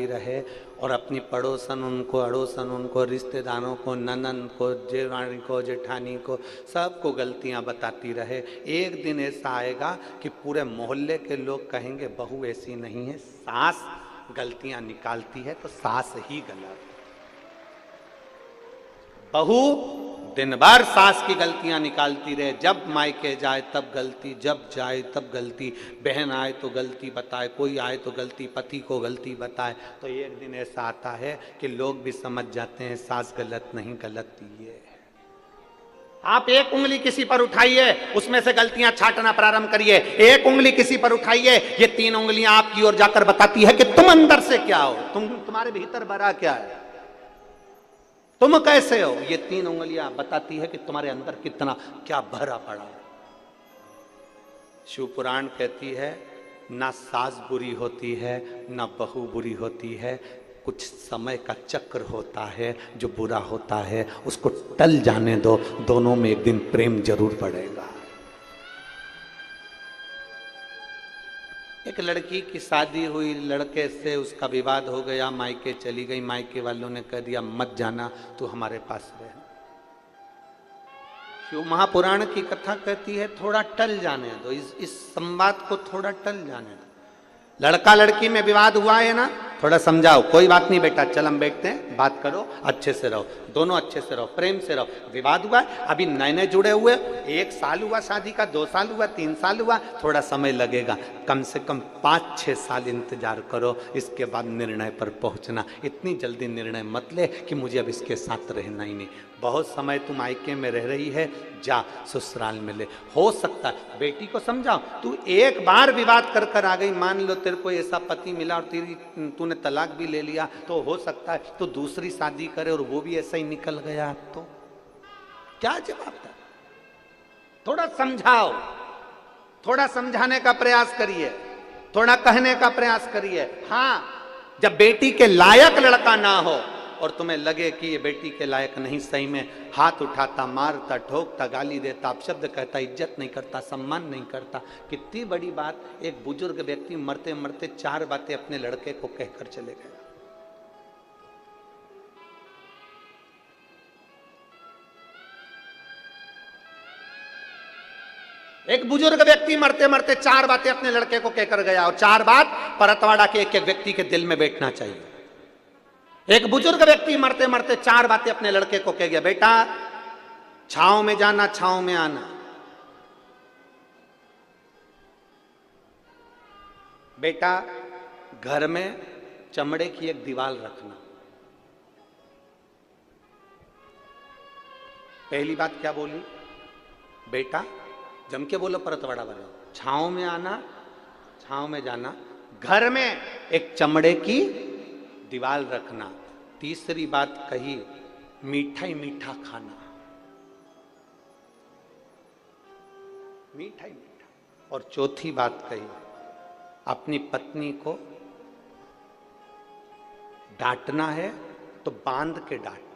S2: रहे और अपनी पड़ोसन उनको, अड़ोसन उनको, रिश्तेदारों को, ननन को, जेठानी को, जेठानी को, सबको गलतियां बताती रहे, एक दिन ऐसा आएगा कि पूरे मोहल्ले के लोग कहेंगे बहू ऐसी नहीं है, सास गलतियां निकालती है तो सास ही गलत। बहू दिन भर सास की गलतियां निकालती रहे, जब मायके जाए तब गलती, जब जाए तब गलती, बहन आए तो गलती बताए, कोई आए तो गलती, पति को गलती बताए, तो एक दिन ऐसा आता है कि लोग भी समझ जाते हैं सास गलत नहीं, गलत ये है। आप एक उंगली किसी पर उठाइए, उसमें से गलतियां छांटना प्रारंभ करिए। एक उंगली किसी पर उठाइए, ये 3 उंगलियां आपकी ओर जाकर बताती है कि तुम अंदर से क्या हो, तुम्हारे भीतर भरा क्या है, तुम कैसे हो। ये 3 उंगलियां बताती है कि तुम्हारे अंदर कितना क्या भरा पड़ा है। शिव पुराण कहती है ना सास बुरी होती है ना बहू बुरी होती है, कुछ समय का चक्र होता है जो बुरा होता है, उसको टल जाने दो, दोनों में एक दिन प्रेम जरूर बढ़ेगा। एक लड़की की शादी हुई, लड़के से उसका विवाद हो गया, मायके चली गई, मायके वालों ने कह दिया मत जाना, तू हमारे पास रह। शिव महापुराण की कथा कहती है थोड़ा टल जाने दो, इस संवाद को थोड़ा टल जाने दो। लड़का लड़की में विवाद हुआ है ना, थोड़ा समझाओ, कोई बात नहीं बेटा, चल हम बैठते हैं, बात करो, अच्छे से रहो, दोनों अच्छे से रहो, प्रेम से रहो। विवाद हुआ है, अभी नए नए जुड़े हुए, 1 साल हुआ शादी का, 2 साल हुआ, 3 साल हुआ, थोड़ा समय लगेगा, कम से कम 5-6 साल इंतजार करो, इसके बाद निर्णय पर पहुंचना। इतनी जल्दी निर्णय मत ले कि मुझे अब इसके साथ रहना ही नहीं। बहुत समय तुम मायके में रह रही है, जा ससुराल में ले। हो सकता है बेटी को समझाओ, तू एक बार विवाद कर कर आ गई, मान लो तेरे को ऐसा पति मिला और तूने तलाक भी ले लिया, तो हो सकता है तो दूसरी शादी करे और वो भी ऐसा ही निकल गया, तो क्या जवाब था। थोड़ा समझाओ, थोड़ा समझाने का प्रयास करिए, थोड़ा कहने का प्रयास करिए। हाँ, जब बेटी के लायक लड़का ना हो और तुम्हें लगे कि ये बेटी के लायक नहीं, सही में हाथ उठाता, मारता, ठोकता, गाली देता, अपशब्द कहता, इज्जत नहीं करता, सम्मान नहीं करता। कितनी बड़ी बात, एक बुजुर्ग व्यक्ति मरते मरते 4 बातें अपने लड़के को कहकर चले गए। एक बुजुर्ग व्यक्ति मरते मरते 4 बातें अपने लड़के को कहकर गया, और 4 बात परतवाड़ा के एक एक व्यक्ति के दिल में बैठना चाहिए। एक बुजुर्ग व्यक्ति मरते मरते 4 बातें अपने लड़के को कह गया, बेटा छांव में जाना, छांव में आना, बेटा घर में चमड़े की एक दीवार रखना। पहली बात क्या बोली, बेटा जम के बोलो परतवाड़ा वाला, छांव में आना, छांव में जाना, घर में एक चमड़े की दीवार रखना। तीसरी बात कही, मीठा ही मीठा खाना, मीठा ही मीठा। और चौथी बात कही, अपनी पत्नी को डांटना है तो बांध के डांटना,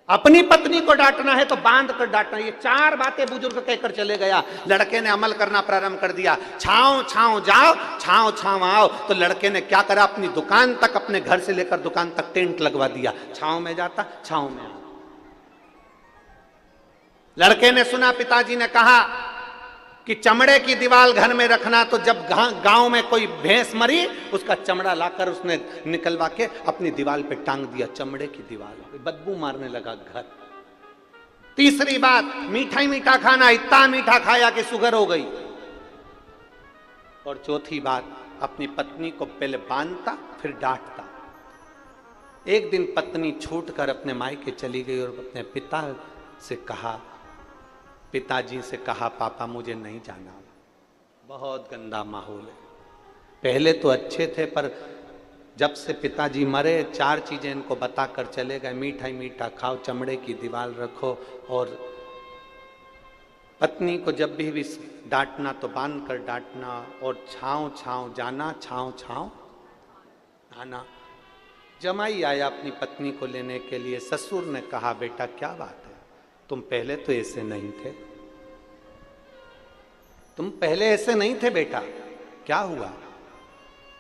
S2: अपनी पत्नी को डांटना है तो बांध कर डांटना। ये 4 बातें बुजुर्ग कहकर चले गया। लड़के ने अमल करना प्रारंभ कर दिया। छांव छांव जाओ, छांव छांव आओ। तो लड़के ने क्या करा, अपनी दुकान तक, अपने घर से लेकर दुकान तक टेंट लगवा दिया। छांव में जाता, छांव में आता। लड़के ने सुना पिताजी ने कहा कि चमड़े की दीवार घर में रखना, तो जब गांव में कोई भैंस मरी उसका चमड़ा लाकर उसने निकलवा के अपनी दीवार पे टांग दिया। चमड़े की दीवार, बदबू मारने लगा घर। तीसरी बात, मीठा ही मीठा खाना, इतना मीठा खाया कि शुगर हो गई। और चौथी बात, अपनी पत्नी को पहले बांधता फिर डांटता। एक दिन पत्नी छूटकर अपने मायके चली गई और अपने पिता से कहा, पिताजी से कहा, पापा मुझे नहीं जाना, बहुत गंदा माहौल है। पहले तो अच्छे थे, पर जब से पिताजी मरे 4 चीजें इनको बताकर चले गए। मीठा ही मीठा खाओ, चमड़े की दीवार रखो, और पत्नी को जब भी डांटना तो बांध कर डांटना, और छाँव छाँव जाना, छाँव छाँव आना। जमाई आया अपनी पत्नी को लेने के लिए। ससुर ने कहा, बेटा क्या बात है, तुम पहले तो ऐसे नहीं थे, तुम पहले ऐसे नहीं थे बेटा, क्या हुआ?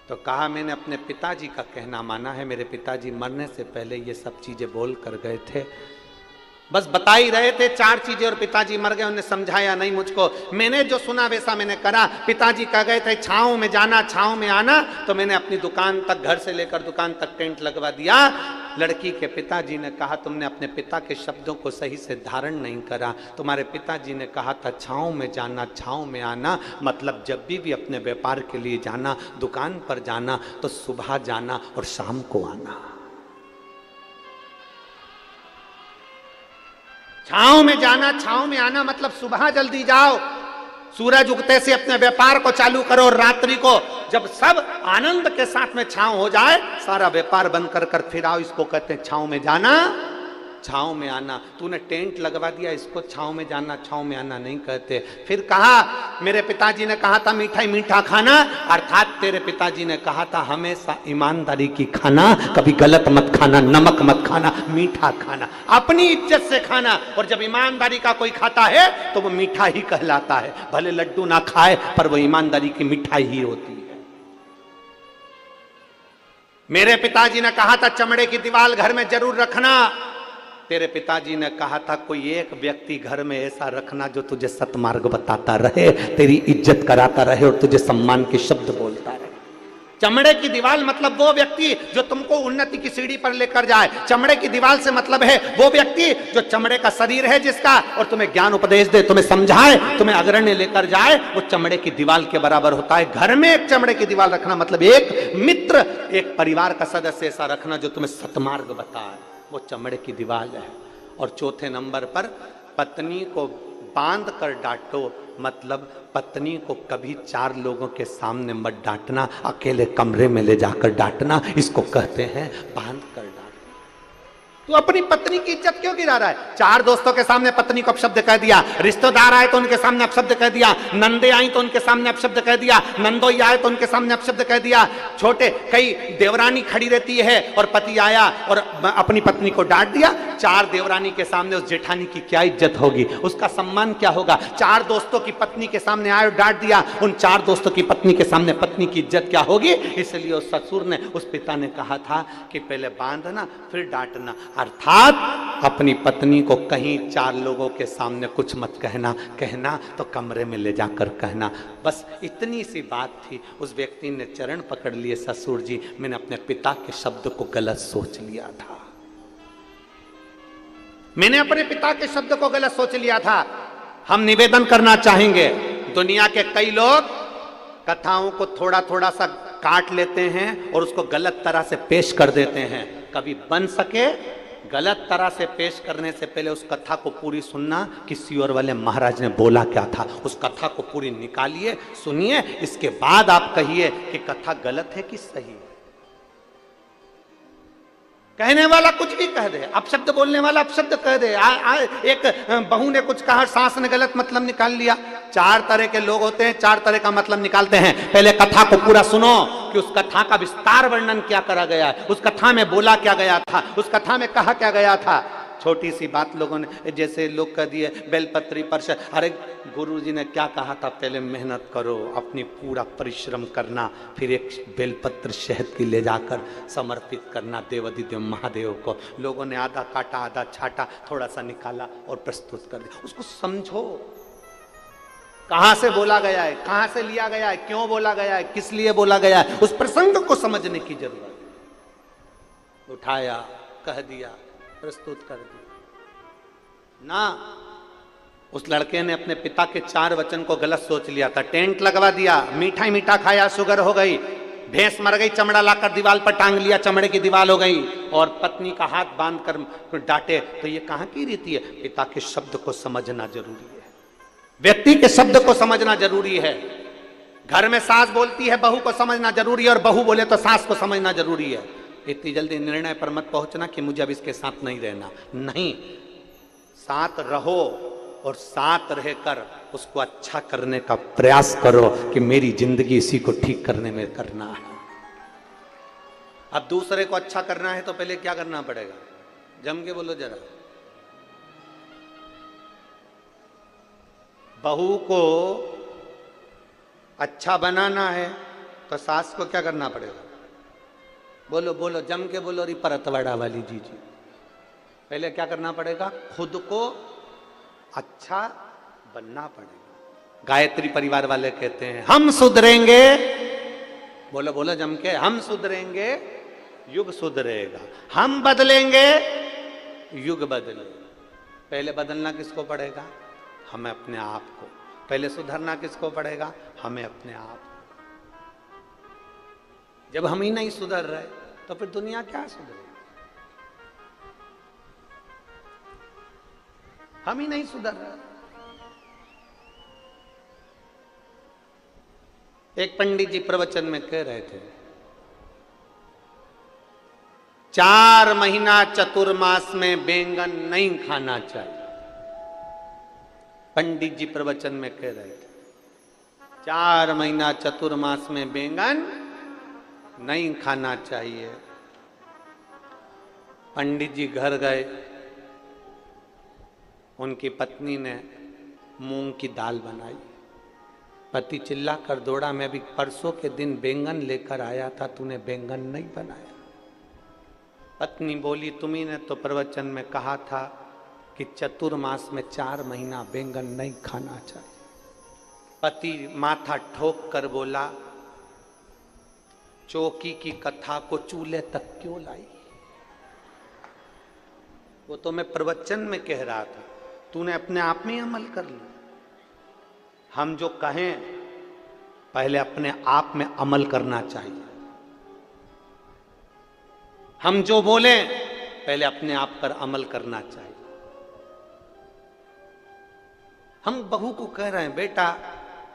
S2: तो कहा, मैंने अपने पिताजी का कहना माना है। मेरे पिताजी मरने से पहले ये सब चीजें बोल कर गए थे, बस बता ही रहे थे 4 चीजें, और पिताजी मर गए। उन्हें समझाया नहीं मुझको, मैंने जो सुना वैसा मैंने करा। पिताजी कह गए थे छाँव में जाना, छाँव में आना, तो मैंने अपनी दुकान तक, घर से लेकर दुकान तक टेंट लगवा दिया। लड़की के पिताजी ने कहा, तुमने अपने पिता के शब्दों को सही से धारण नहीं करा। तुम्हारे पिताजी ने कहा था छाँव में जाना, छाँव में आना, मतलब जब भी अपने व्यापार के लिए जाना, दुकान पर जाना, तो सुबह जाना और शाम को आना। छाँव में जाना, छाँव में आना, मतलब सुबह जल्दी जाओ, सूरज उगते से अपने व्यापार को चालू करो, और रात्रि को जब सब आनंद के साथ में छाँव हो जाए, सारा व्यापार बंद कर फिर आओ। इसको कहते हैं छाँव में जाना, छाँव में आना। तूने टेंट लगवा दिया, इसको छाँव में जाना, छाँव में आना नहीं कहते। फिर कहा, मेरे पिताजी ने कहा था मीठा ही मीठा खाना, अर्थात तेरे पिताजी ने कहा था हमेशा ईमानदारी की खाना, कभी गलत मत खाना, नमक मत खाना, मीठा खाना, अपनी इज्जत से खाना। और जब ईमानदारी का कोई खाता है तो वो मीठा ही कहलाता है, भले लड्डू ना खाए पर वो ईमानदारी की मिठाई ही होती है। मेरे पिताजी ने कहा था चमड़े की दीवार घर में जरूर रखना। तेरे पिताजी ने कहा था कोई एक व्यक्ति घर में ऐसा रखना जो तुझे सतमार्ग बताता रहे, तेरी इज्जत कराता रहे और तुझे सम्मान के शब्द बोलता रहे। चमड़े की दीवार मतलब वो व्यक्ति जो तुमको उन्नति की सीढ़ी पर लेकर जाए। चमड़े की दीवार से मतलब है वो व्यक्ति जो चमड़े का शरीर है जिसका, और तुम्हें ज्ञान उपदेश दे, तुम्हें समझाए, तुम्हें अग्रण्य लेकर जाए, वो चमड़े की दीवार के बराबर होता है। घर में एक चमड़े की दीवार रखना मतलब एक मित्र, एक परिवार का सदस्य ऐसा रखना जो तुम्हें सतमार्ग बताए, वो चमड़े की दीवार है। और चौथे नंबर पर पत्नी को बांध कर डांटो, मतलब पत्नी को कभी 4 लोगों के सामने मत डांटना, अकेले कमरे में ले जाकर डांटना, इसको कहते हैं बांध कर डांटना। तू अपनी पत्नी की इज्जत क्यों गिरा रहा है? 4 दोस्तों के सामने पत्नी को अपशब्द कह दिया, रिश्तेदार आए तो उनके सामने अपशब्द कह दिया, नंदे आई तो उनके सामने अपशब्द कह दिया, नंदोई आए तो उनके सामने अपशब्द कह दिया, छोटे कई देवरानी खड़ी रहती है और पति आया और अपनी पत्नी को डांट दिया। 4 देवरानी के सामने उस जेठानी की क्या इज्जत होगी, उसका सम्मान क्या होगा? 4 दोस्तों की पत्नी के सामने आए और डांट दिया, उन 4 दोस्तों की पत्नी के सामने पत्नी की इज्जत क्या होगी? इसलिए उस ससुर ने, उस पिता ने कहा था कि पहले बांधना फिर डांटना, अर्थात अपनी पत्नी को कहीं 4 लोगों के सामने कुछ मत कहना, कहना तो कमरे में ले जाकर कहना। बस इतनी सी बात थी। उस व्यक्ति ने चरण पकड़ लिए, ससुर जी मैंने अपने पिता के शब्द को गलत सोच लिया था, मैंने अपने पिता के शब्द को गलत सोच लिया था। हम निवेदन करना चाहेंगे, दुनिया के कई लोग कथाओं को थोड़ा थोड़ा सा काट लेते हैं और उसको गलत तरह से पेश कर देते हैं। कभी बन सके गलत तरह से पेश करने से पहले उस कथा को पूरी सुनना कि सियोर वाले महाराज ने बोला क्या था, उस कथा को पूरी निकालिए, सुनिए, इसके बाद आप कहिए कि कथा गलत है कि सही है। कहने वाला कुछ भी कह दे, अपशब्द बोलने वाला अपशब्द कह दे। एक बहू ने कुछ कहा, सास ने गलत मतलब निकाल लिया। 4 तरह के लोग होते हैं, 4 तरह का मतलब निकालते हैं। पहले कथा को पूरा सुनो कि उस कथा का विस्तार वर्णन क्या करा गया है, उस कथा में बोला क्या गया था, उस कथा में कहा क्या गया था। छोटी सी बात लोगों ने, जैसे लोग कह दिए बेलपत्री पर, अरे गुरु जी ने क्या कहा था, पहले मेहनत करो, अपनी पूरा परिश्रम करना, फिर एक बेलपत्र शहद की ले जाकर समर्पित करना देवाधिदेव महादेव को। लोगों ने आधा काटा, आधा छाटा, थोड़ा सा निकाला और प्रस्तुत कर दिया। उसको समझो, कहां से बोला गया है, कहां से लिया गया है, क्यों बोला गया है, किस लिए बोला गया है, उस प्रसंग को समझने की जरूरत है। उठाया, कह दिया, प्रस्तुत कर दिया ना। उस लड़के ने अपने पिता के 4 वचन को गलत सोच लिया था। टेंट लगवा दिया, मीठा ही मीठा खाया, शुगर हो गई, भैंस मर गई, चमड़ा लाकर दीवार पर टांग लिया, चमड़े की दीवार हो गई, और पत्नी का हाथ बांध कर डांटे। तो ये कहां की रीति है? पिता के शब्द को समझना जरूरी है, व्यक्ति के शब्द को समझना जरूरी है। घर में सास बोलती है, बहू को समझना जरूरी है, और बहू बोले तो सास को समझना जरूरी है। इतनी जल्दी निर्णय पर मत पहुंचना कि मुझे अब इसके साथ नहीं रहना। नहीं, साथ रहो और साथ रहकर उसको अच्छा करने का प्रयास करो कि मेरी जिंदगी इसी को ठीक करने में करना है। अब दूसरे को अच्छा करना है तो पहले क्या करना पड़ेगा? जम के बोलो जरा। बहू को अच्छा बनाना है तो सास को क्या करना पड़ेगा? बोलो बोलो, जम के बोलो री परतवाड़ा वाली जी। पहले क्या करना पड़ेगा? खुद को अच्छा बनना पड़ेगा। गायत्री परिवार वाले कहते हैं हम सुधरेंगे, बोलो बोलो जम के, हम सुधरेंगे युग सुधरेगा, हम बदलेंगे युग बदलेगा। पहले बदलना किसको पड़ेगा? हमें अपने आप को। पहले सुधरना किसको पड़ेगा? हमें अपने आप। जब हम ही नहीं सुधर रहे तो फिर दुनिया क्या सुधरेगी? हम ही नहीं सुधर रहे। एक पंडित जी प्रवचन में कह रहे थे 4 महीना चतुर्मास में बैंगन नहीं खाना चाहिए। पंडित जी प्रवचन में कह रहे थे 4 महीना चतुर्मास में बैंगन नहीं खाना चाहिए। पंडित जी घर गए, उनकी पत्नी ने मूंग की दाल बनाई। पति चिल्ला कर दौड़ा, मैं अभी परसों के दिन बैंगन लेकर आया था, तूने बैंगन नहीं बनाया। पत्नी बोली तुम्ही ने तो प्रवचन में कहा था कि चतुर्मास में 4 महीना बैंगन नहीं खाना चाहिए। पति माथा ठोक कर बोला चौकी की कथा को चूल्हे तक क्यों लाई? वो तो मैं प्रवचन में कह रहा था, तूने अपने आप में अमल कर लिया। हम जो कहें पहले अपने आप में अमल करना चाहिए। हम जो बोलें पहले अपने आप पर अमल करना चाहिए। हम बहू को कह रहे हैं बेटा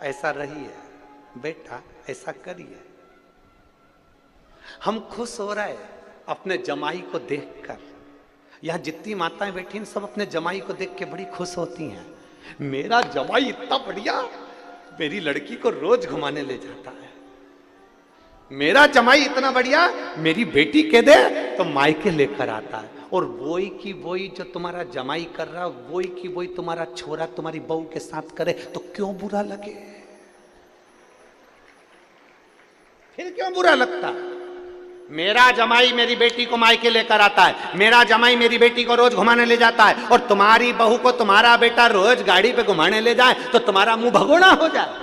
S2: ऐसा रहिए, बेटा ऐसा करिए। हम खुश हो रहे हैं अपने जमाई को देखकर। यहां जितनी माताएं बैठी हैं सब अपने जमाई को देख के बड़ी खुश होती हैं। मेरा जमाई इतना बढ़िया, मेरी लड़की को रोज घुमाने ले जाता है। मेरा जमाई इतना बढ़िया, मेरी बेटी कह दे तो मायके लेकर आता है। और वही की वही जो तुम्हारा जमाई कर रहा है, वही की वही तुम्हारा छोरा तुम्हारी बहू के साथ करे तो क्यों बुरा लगे? फिर क्यों बुरा लगता? मेरा जमाई मेरी बेटी को मायके लेकर आता है, मेरा जमाई मेरी बेटी को रोज घुमाने ले जाता है, और तुम्हारी बहू को तुम्हारा बेटा रोज गाड़ी पे घुमाने ले जाए तो तुम्हारा मुंह भगोड़ा हो जाए।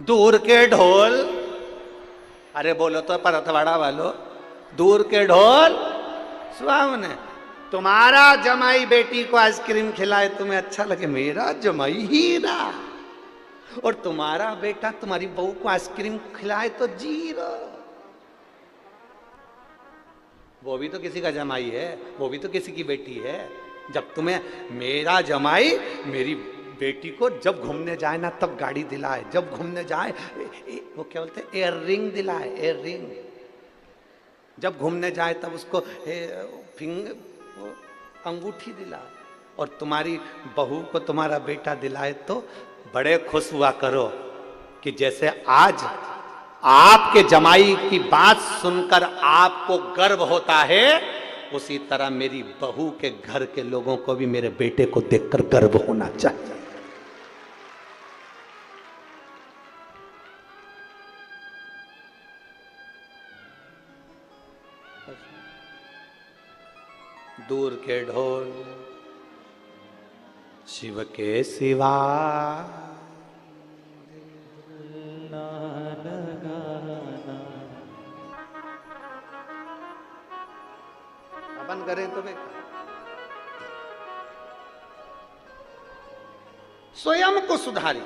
S2: दूर के ढोल, अरे बोलो तो परतवाड़ा वालों, दूर के ढोल सुहावने। तुम्हारा जमाई बेटी को आइसक्रीम खिलाए तुम्हें अच्छा लगे, मेरा जमाई हीरा। और तुम्हारा बेटा तुम्हारी बहू को आइसक्रीम खिलाए तो जीरो। वो भी तो किसी का जमाई है, वो भी तो किसी की बेटी है। जब तुम्हें मेरा जमाई मेरी बेटी को जब घूमने जाए ना तब गाड़ी दिलाए, जब घूमने जाए वो क्या बोलते हैं एयर रिंग दिलाए, एयर रिंग। जब घूमने जाए तब उसको अंगूठी दिला, और तुम्हारी बहू को तुम्हारा बेटा दिलाए तो बड़े खुश हुआ करो कि जैसे आज आपके जमाई की बात सुनकर आपको गर्व होता है, उसी तरह मेरी बहू के घर के लोगों को भी मेरे बेटे को देखकर गर्व होना चाहिए। दूर के ढोल शिव के सिवा अपन करें तो बेकार। स्वयं को सुधारिए।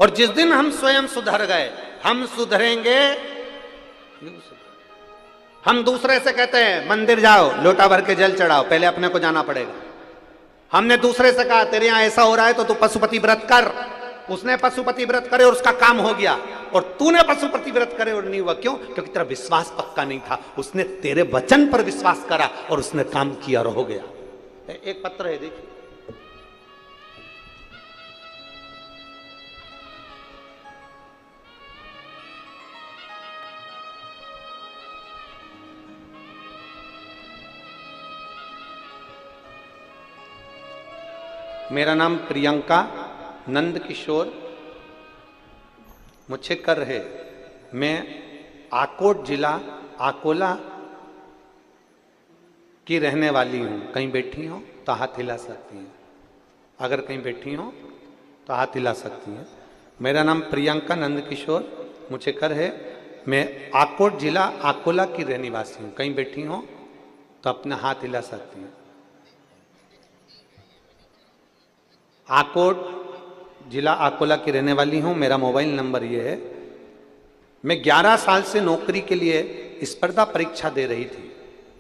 S2: और जिस दिन हम स्वयं सुधर गए, हम सुधरेंगे। हम दूसरे से कहते हैं मंदिर जाओ, लोटा भर के जल चढ़ाओ, पहले अपने को जाना पड़ेगा। हमने दूसरे से कहा तेरे यहां ऐसा हो रहा है तो तू पशुपति व्रत कर, उसने पशुपति व्रत करे और उसका काम हो गया, और तूने पशुपति व्रत करे और नहीं हुआ। क्यों? क्योंकि तेरा विश्वास पक्का नहीं था। उसने तेरे वचन पर विश्वास करा और उसने काम किया और हो गया। एक पत्र है, देखिए। मेरा नाम प्रियंका नंद किशोर मुच्छेकर है। मैं आकोट जिला अकोला की रहने वाली हूँ। कहीं बैठी हो तो हाथ हिला सकती हैं। अगर कहीं बैठी हो तो हाथ हिला सकती हैं। मेरा नाम प्रियंका नंद किशोर मुच्छेकर है। मैं आकोट जिला अकोला की रहने वासी हूँ। कहीं बैठी हो तो अपना हाथ हिला सकती हैं। आकोट जिला अकोला की रहने वाली हूं। मेरा मोबाइल नंबर ये है। मैं 11 साल से नौकरी के लिए स्पर्धा परीक्षा दे रही थी,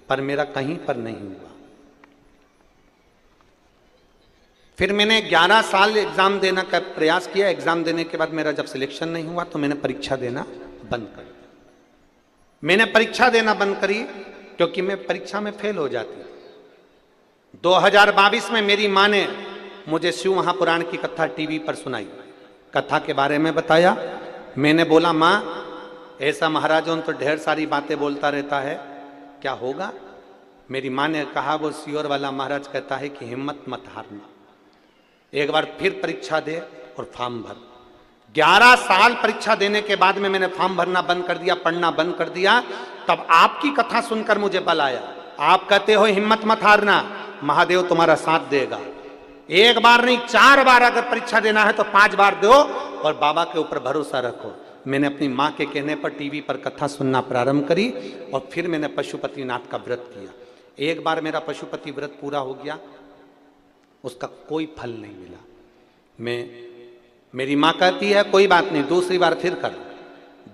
S2: पर मेरा कहीं पर नहीं हुआ। फिर मैंने 11 साल एग्जाम देना का प्रयास किया। एग्जाम देने के बाद मेरा जब सिलेक्शन नहीं हुआ तो मैंने परीक्षा देना बंद कर दिया। मैंने परीक्षा देना बंद करी क्योंकि मैं परीक्षा में फेल हो जाती। 2022 में मेरी माँ ने मुझे शिव महापुराण की कथा टीवी पर सुनाई। कथा के बारे में बताया। मैंने बोला माँ, ऐसा महाराजों तो ढेर सारी बातें बोलता रहता है, क्या होगा? मेरी माँ ने कहा वो सियोर वाला महाराज कहता है कि हिम्मत मत हारना, एक बार फिर परीक्षा दे और फॉर्म भर। 11 साल परीक्षा देने के बाद में मैंने फॉर्म भरना बंद कर दिया, पढ़ना बंद कर दिया। तब आपकी कथा सुनकर मुझे बल आया। आप कहते हो हिम्मत मत हारना, महादेव तुम्हारा साथ देगा। एक बार नहीं 4 बार अगर परीक्षा देना है तो 5 बार दो और बाबा के ऊपर भरोसा रखो। मैंने अपनी माँ के कहने पर टीवी पर कथा सुनना प्रारंभ करी और फिर मैंने पशुपतिनाथ का व्रत किया। एक बार मेरा पशुपति व्रत पूरा हो गया, उसका कोई फल नहीं मिला। मेरी माँ कहती है कोई बात नहीं, दूसरी बार फिर कर।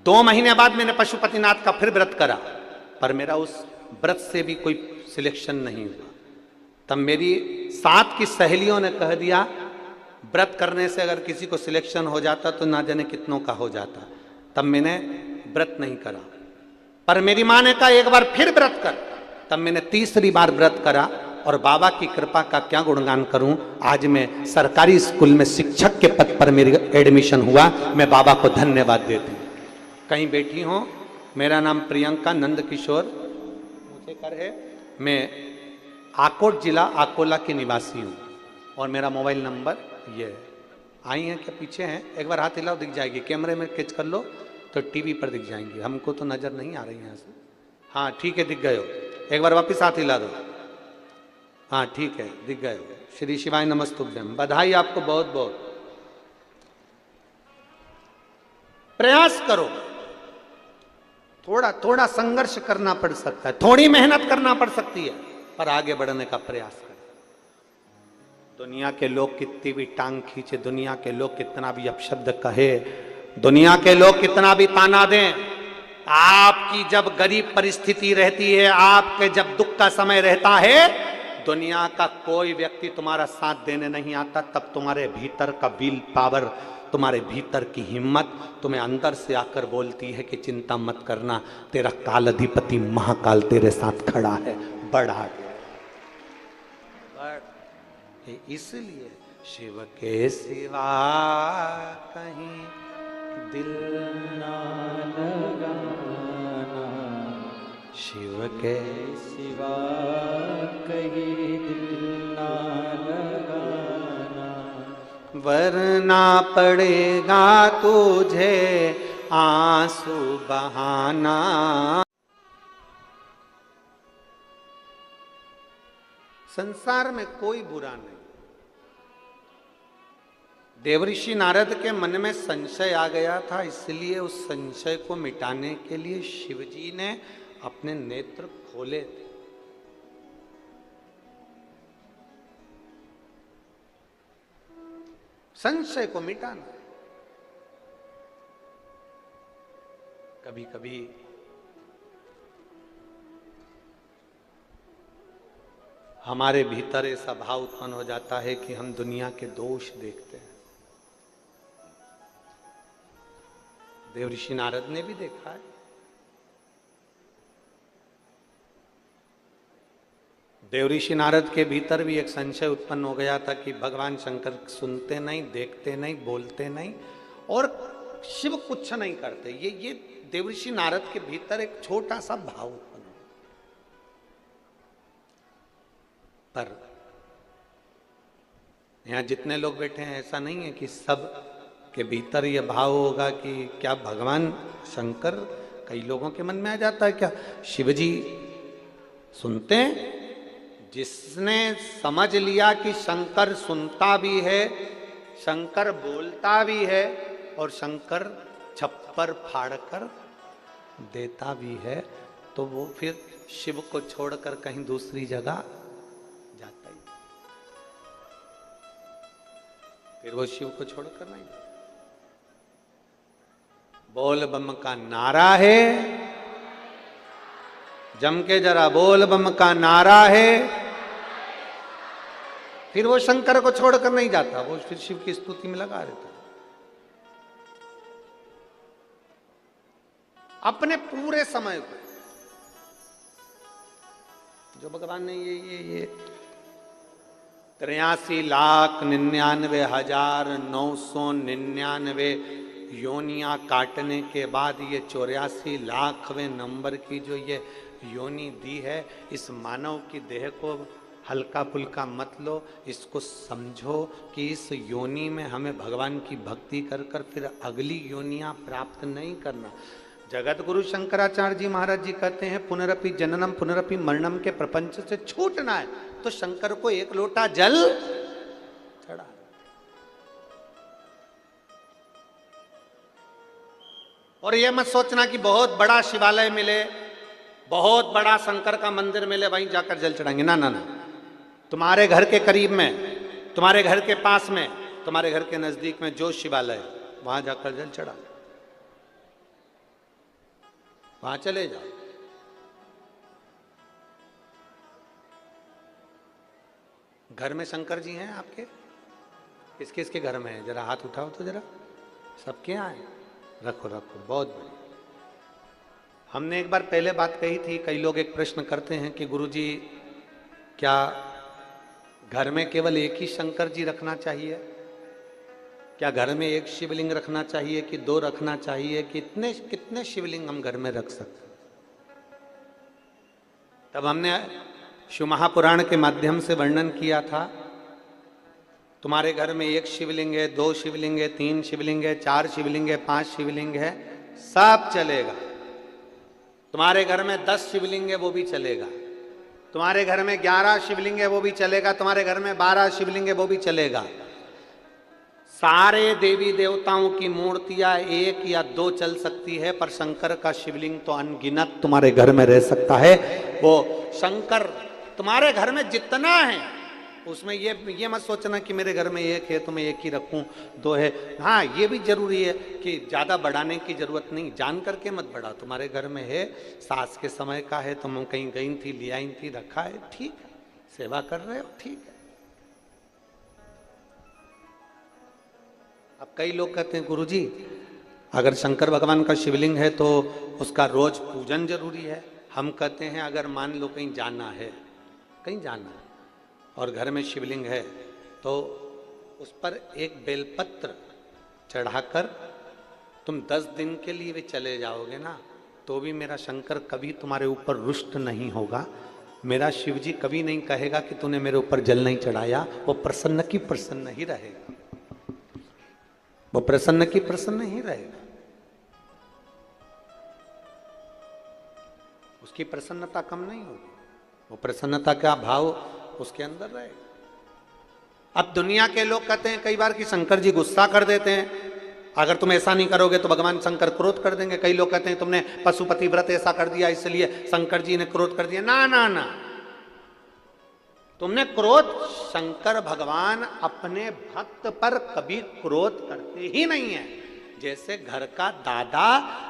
S2: 2 महीने बाद मैंने पशुपतिनाथ का फिर व्रत करा, पर मेरा उस व्रत से भी कोई सिलेक्शन नहीं हुआ। तब मेरी साथ की सहेलियों ने कह दिया व्रत करने से अगर किसी को सिलेक्शन हो जाता तो ना जाने कितनों का हो जाता। तब मैंने व्रत नहीं करा, पर मेरी माँ ने कहा एक बार फिर व्रत कर। तब मैंने तीसरी बार व्रत करा और बाबा की कृपा का क्या गुणगान करूं। आज मैं सरकारी स्कूल में शिक्षक के पद पर मेरी एडमिशन हुआ। मैं बाबा को धन्यवाद देती हूँ। कहीं बैठी हो, मेरा नाम प्रियंका नंद किशोर मुझेकर है। मैं आकोट जिला अकोला की निवासी हूँ और मेरा मोबाइल नंबर ये है। आई हैं क्या? पीछे हैं? एक बार हाथ हिलाओ, दिख जाएगी। कैमरे में कैच कर लो तो टीवी पर दिख जाएंगी। हमको तो नजर नहीं आ रही यहाँ से। हाँ ठीक है, दिख गए हो। एक बार वापिस हाथ हिला दो। हाँ ठीक है, दिख गए हो। श्री शिवाय नमस्तुभ्यम। बधाई आपको बहुत बहुत। प्रयास करो, थोड़ा थोड़ा संघर्ष करना पड़ सकता है, थोड़ी मेहनत करना पड़ सकती है, पर आगे बढ़ने का प्रयास करें। दुनिया के लोग कितनी भी टांग खींचे, दुनिया के लोग कितना भी अपशब्द कहे, दुनिया के लोग कितना भी ताना दें, आपकी जब गरीब परिस्थिति रहती है, आपके जब दुख का समय रहता है, दुनिया का कोई व्यक्ति तुम्हारा साथ देने नहीं आता, तब तुम्हारे भीतर का विल पावर, तुम्हारे भीतर की हिम्मत तुम्हें अंदर से आकर बोलती है कि चिंता मत करना, तेरा काल अधिपति महाकाल तेरे साथ खड़ा है, बढ़ आगे बढ़। इसलिए शिव के सिवा कहीं दिल
S3: ना लगाना,
S2: शिव के
S3: सिवा कहीं दिल ना लगाना,
S2: वरना पड़ेगा तुझे आंसू बहाना। संसार में कोई बुरा नहीं। देवऋषि नारद के मन में संशय आ गया था, इसलिए उस संशय को मिटाने के लिए शिवजी ने अपने नेत्र खोले थे। संशय को मिटाना। कभी कभी हमारे भीतर ऐसा भाव उत्पन्न हो जाता है कि हम दुनिया के दोष देखते हैं। देवऋषि नारद ने भी देखा है। देवऋषि नारद के भीतर भी एक संशय उत्पन्न हो गया था कि भगवान शंकर सुनते नहीं, देखते नहीं, बोलते नहीं और शिव कुछ नहीं करते। ये देवऋषि नारद के भीतर एक छोटा सा भाव उत्पन्न हो। पर यहां जितने लोग बैठे हैं, ऐसा नहीं है कि सब के भीतर यह भाव होगा कि क्या भगवान शंकर, कई लोगों के मन में आ जाता है क्या शिवजी सुनते हैं? जिसने समझ लिया कि शंकर सुनता भी है, शंकर बोलता भी है और शंकर छप्पर फाड़कर देता भी है, तो वो फिर शिव को छोड़कर कहीं दूसरी जगह जाता ही, फिर वो शिव को छोड़कर नहीं। बोल बम का नारा है, जम के जरा बोल बम का नारा है, फिर वो शंकर को छोड़कर नहीं जाता, वो फिर शिव की स्तुति में लगा रहता। अपने पूरे समय को जो भगवान ने ये 83,99,999 योनियां काटने के बाद ये 84,00,000वें नंबर की जो ये योनि दी है, इस मानव की देह को हल्का फुल्का मत लो, इसको समझो कि इस योनि में हमें भगवान की भक्ति कर कर फिर अगली योनियां प्राप्त नहीं करना। जगत गुरु शंकराचार्य जी महाराज जी कहते हैं, पुनरपि जननम पुनरपि मरणम के प्रपंच से छूटना है तो शंकर को एक लोटा जल चढ़ा। और यह मत सोचना कि बहुत बड़ा शिवालय मिले, बहुत बड़ा शंकर का मंदिर मिले, वहीं जाकर जल चढ़ाएंगे। ना ना ना, तुम्हारे घर के करीब में, तुम्हारे घर के पास में, तुम्हारे घर के नजदीक में जो शिवालय, वहां जाकर जल चढ़ा, वहां चले जाओ। घर में शंकर जी हैं आपके? किस किस के घर में है? जरा हाथ उठाओ तो जरा। सबके यहाँ है? रखो रखो, बहुत बढ़िया। हमने एक बार पहले बात कही थी, कई लोग एक प्रश्न करते हैं कि गुरुजी क्या घर में केवल एक ही शंकर जी रखना चाहिए? क्या घर में एक शिवलिंग रखना चाहिए कि दो रखना चाहिए? कितने शिवलिंग हम घर में रख सकते? तब हमने शिव महापुराण के माध्यम से वर्णन किया था, तुम्हारे घर में एक शिवलिंग है, दो शिवलिंग है, तीन शिवलिंग है, चार शिवलिंग है, 5 शिवलिंग है, सब चलेगा। तुम्हारे घर में 10 शिवलिंग है, वो भी चलेगा। तुम्हारे घर में 11 शिवलिंग है, वो भी चलेगा। तुम्हारे घर में 12 शिवलिंग है, वो भी चलेगा। सारे देवी देवताओं की मूर्तियां 1 या 2 चल सकती है, पर शंकर का शिवलिंग तो अनगिनत तुम्हारे घर में रह सकता है। वो शंकर तुम्हारे घर में जितना है, उसमें ये मत सोचना कि मेरे घर में एक है तो मैं एक ही रखूं, 2 है। हाँ, ये भी जरूरी है कि ज़्यादा बढ़ाने की जरूरत नहीं, जान करके मत बढ़ा। तुम्हारे घर में है, सास के समय का है, तुम कहीं गई थी, ले आई थी, रखा है, ठीक है, सेवा कर रहे हो, ठीक है। अब कई लोग कहते हैं गुरुजी अगर शंकर भगवान का शिवलिंग है तो उसका रोज पूजन जरूरी है। हम कहते हैं अगर मान लो कहीं जाना है, कहीं जाना है और घर में शिवलिंग है तो उस पर एक बेलपत्र चढ़ाकर तुम 10 दिन के लिए भी चले जाओगे ना, तो भी मेरा शंकर कभी तुम्हारे ऊपर रुष्ट नहीं होगा। मेरा शिव जी कभी नहीं कहेगा कि तूने मेरे ऊपर जल नहीं चढ़ाया। वो प्रसन्न की प्रसन्न ही रहेगा, वो प्रसन्न की प्रसन्न ही रहेगा। उसकी प्रसन्नता कम नहीं होगी, वो प्रसन्नता का भाव उसके अंदर रहेगा। अब दुनिया के लोग कहते हैं कई बार कि शंकर जी गुस्सा कर देते हैं, अगर तुम ऐसा नहीं करोगे तो भगवान शंकर क्रोध कर देंगे। कई लोग कहते हैं तुमने पशुपति व्रत ऐसा कर दिया इसलिए शंकर जी ने क्रोध कर दिया। ना ना ना, तुमने क्रोध, शंकर भगवान अपने भक्त पर कभी क्रोध करते ही नहीं है। जैसे घर का दादा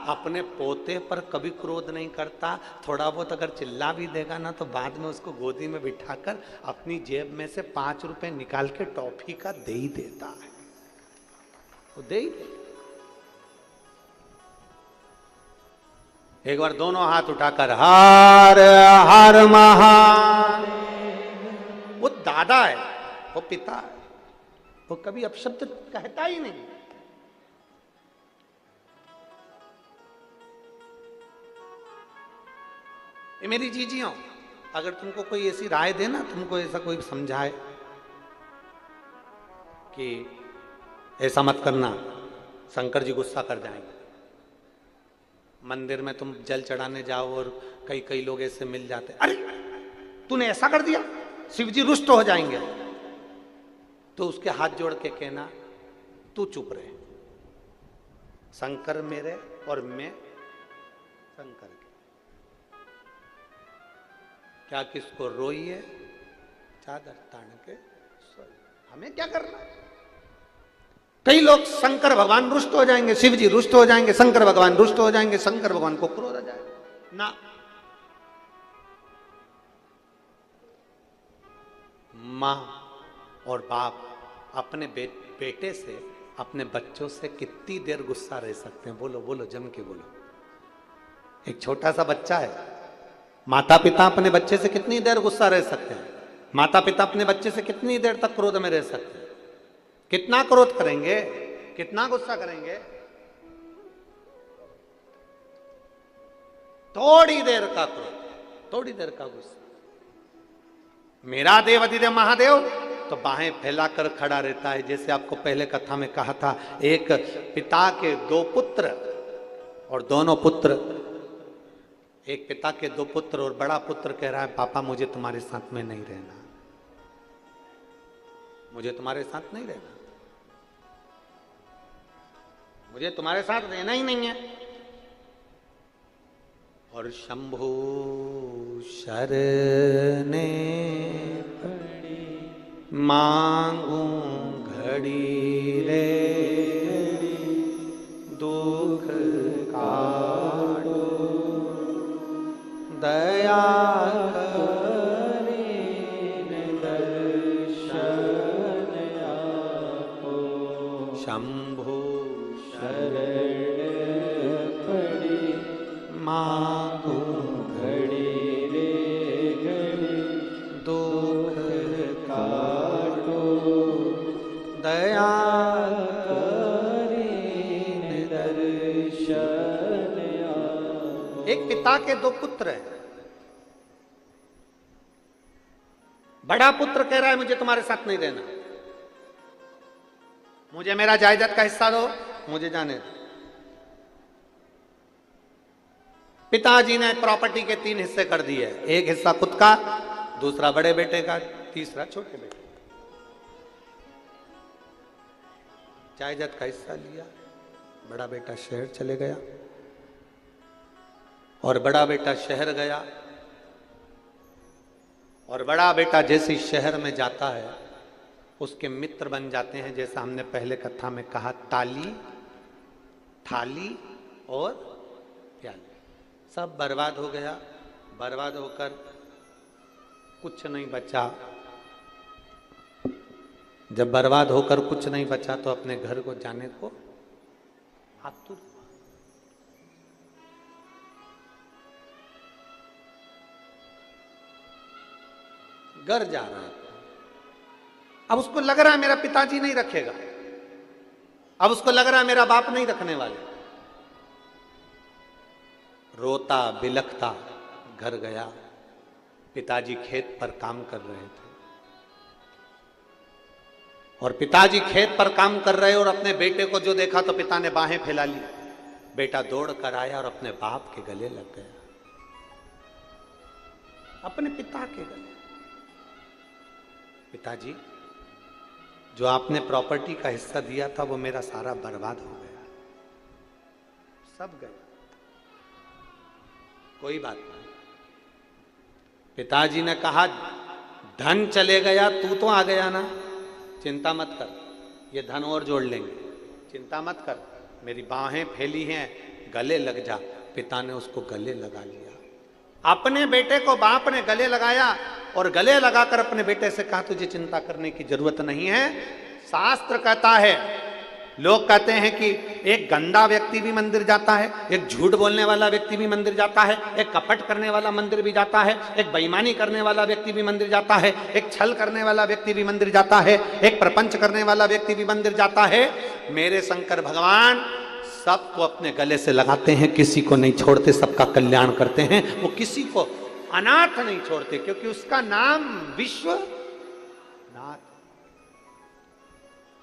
S2: अपने पोते पर कभी क्रोध नहीं करता, थोड़ा बहुत अगर चिल्ला भी देगा ना तो बाद में उसको गोदी में बिठाकर अपनी जेब में से 5 रुपए निकाल के टॉफी का दे ही देता है, वो दे ही देता। एक बार दोनों हाथ उठाकर हर हर महादेव, वो दादा है, वो पिता है, वो कभी अपशब्द कहता ही नहीं। ये मेरी जीजियों, अगर तुमको कोई ऐसी राय देना, तुमको ऐसा कोई समझाए कि ऐसा मत करना, शंकर जी गुस्सा कर जाएंगे। मंदिर में तुम जल चढ़ाने जाओ और कई लोग ऐसे मिल जाते, अरे तूने ऐसा कर दिया, शिव जी रुष्ट हो जाएंगे। तो उसके हाथ जोड़ के कहना तू चुप रहे, शंकर मेरे और मैं शंकर के, क्या किसको रोइए चादर तान के सोइए, हमें क्या करना। कई लोग शंकर भगवान रुष्ट हो जाएंगे, शिव जी रुष्ट हो जाएंगे, शंकर भगवान रुष्ट हो जाएंगे, शंकर भगवान को क्रोध आ जाएगा। ना, मां और बाप अपने बेटे से, अपने बच्चों से कितनी देर गुस्सा रह सकते हैं? बोलो बोलो, जम के बोलो। एक छोटा सा बच्चा है, माता पिता अपने बच्चे से कितनी देर गुस्सा रह सकते हैं? माता पिता अपने बच्चे से कितनी देर तक क्रोध में रह सकते हैं? कितना क्रोध करेंगे, कितना गुस्सा करेंगे? थोड़ी देर का क्रोध, थोड़ी देर का गुस्सा। मेरा देव अधिदेव महादेव तो बाहें फैलाकर खड़ा रहता है। जैसे आपको पहले कथा में कहा था, एक पिता के 2 पुत्र और दोनों पुत्र, एक पिता के 2 पुत्र और बड़ा पुत्र कह रहा है पापा मुझे तुम्हारे साथ में नहीं रहना, मुझे तुम्हारे साथ नहीं रहना, मुझे तुम्हारे साथ रहना ही नहीं है। और शंभु शरणे मांगू घड़ी रे, दुख काटो दया शंभु शरण पड़ी मांगू घड़ी रे घड़ी, दुख काटो दया दर्शन। एक पिता के 2 पुत्र हैं। बड़ा पुत्र कह रहा है मुझे तुम्हारे साथ नहीं रहना, मुझे मेरा जायदाद का हिस्सा दो, मुझे जाने दो। पिताजी ने प्रॉपर्टी के 3 हिस्से कर दिए, एक हिस्सा खुद का, दूसरा बड़े बेटे का, तीसरा छोटे बेटे। जायदाद का हिस्सा लिया, बड़ा बेटा शहर चले गया और बड़ा बेटा शहर गया। और बड़ा बेटा जैसे शहर में जाता है उसके मित्र बन जाते हैं, जैसा हमने पहले कथा में कहा, ताली, थाली और प्याली। सब बर्बाद हो गया। बर्बाद होकर कुछ नहीं बचा, जब बर्बाद होकर कुछ नहीं बचा तो अपने घर को जाने को आतुर हुआ। घर जा रहा है, अब उसको लग रहा है मेरा पिताजी नहीं रखेगा, अब उसको लग रहा है मेरा बाप नहीं रखने वाले। रोता बिलखता घर गया। पिताजी खेत पर काम कर रहे थे और पिताजी खेत पर काम कर रहे और अपने बेटे को जो देखा तो पिता ने बाहें फैला ली। बेटा दौड़ कर आया और अपने बाप के गले लग गया, अपने पिता के गले। पिताजी, जो आपने प्रॉपर्टी का हिस्सा दिया था वो मेरा सारा बर्बाद हो गया, सब गया, कोई बात नहीं। पिताजी ने कहा, धन चले गया, तू तो आ गया ना, चिंता मत कर, ये धन और जोड़ लेंगे, चिंता मत कर, मेरी बाहें फैली हैं, गले लग जा। पिता ने उसको गले लगा लिया। अपने बेटे को बाप ने गले लगाया और गले लगाकर अपने बेटे से कहा, तुझे चिंता करने की जरूरत नहीं है। शास्त्र कहता है, लोग कहते हैं कि एक गंदा व्यक्ति भी मंदिर जाता है, एक झूठ बोलने वाला व्यक्ति भी मंदिर जाता है, एक कपट करने वाला मंदिर भी जाता है, एक बेईमानी करने वाला व्यक्ति भी मंदिर जाता है, एक छल करने वाला व्यक्ति भी मंदिर जाता है, एक प्रपंच करने वाला व्यक्ति भी मंदिर जाता है। मेरे शंकर भगवान सबको अपने गले से लगाते हैं, किसी को नहीं छोड़ते, सबका कल्याण करते हैं। वो किसी को अनाथ नहीं छोड़ते, क्योंकि उसका नाम विश्वनाथ,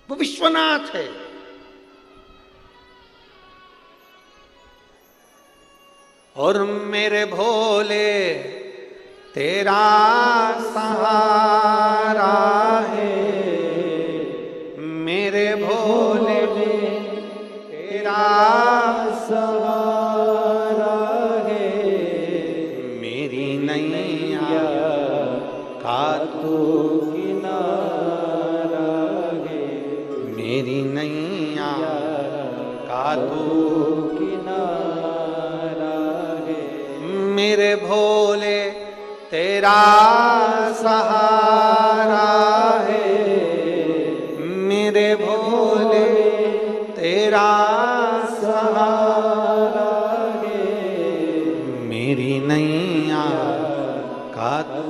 S2: वो विश्वनाथ है। और मेरे भोले तेरा सहारा है, मेरे भोले तेरा
S3: सहारा है,
S2: मेरी नैया का
S3: तू किनारा है,
S2: मेरी नैया का तू
S3: किनारा है,
S2: मेरे भोले तेरा सहारा है, मेरे भोले तेरा
S3: सहारा है,
S2: मेरी नैया का तू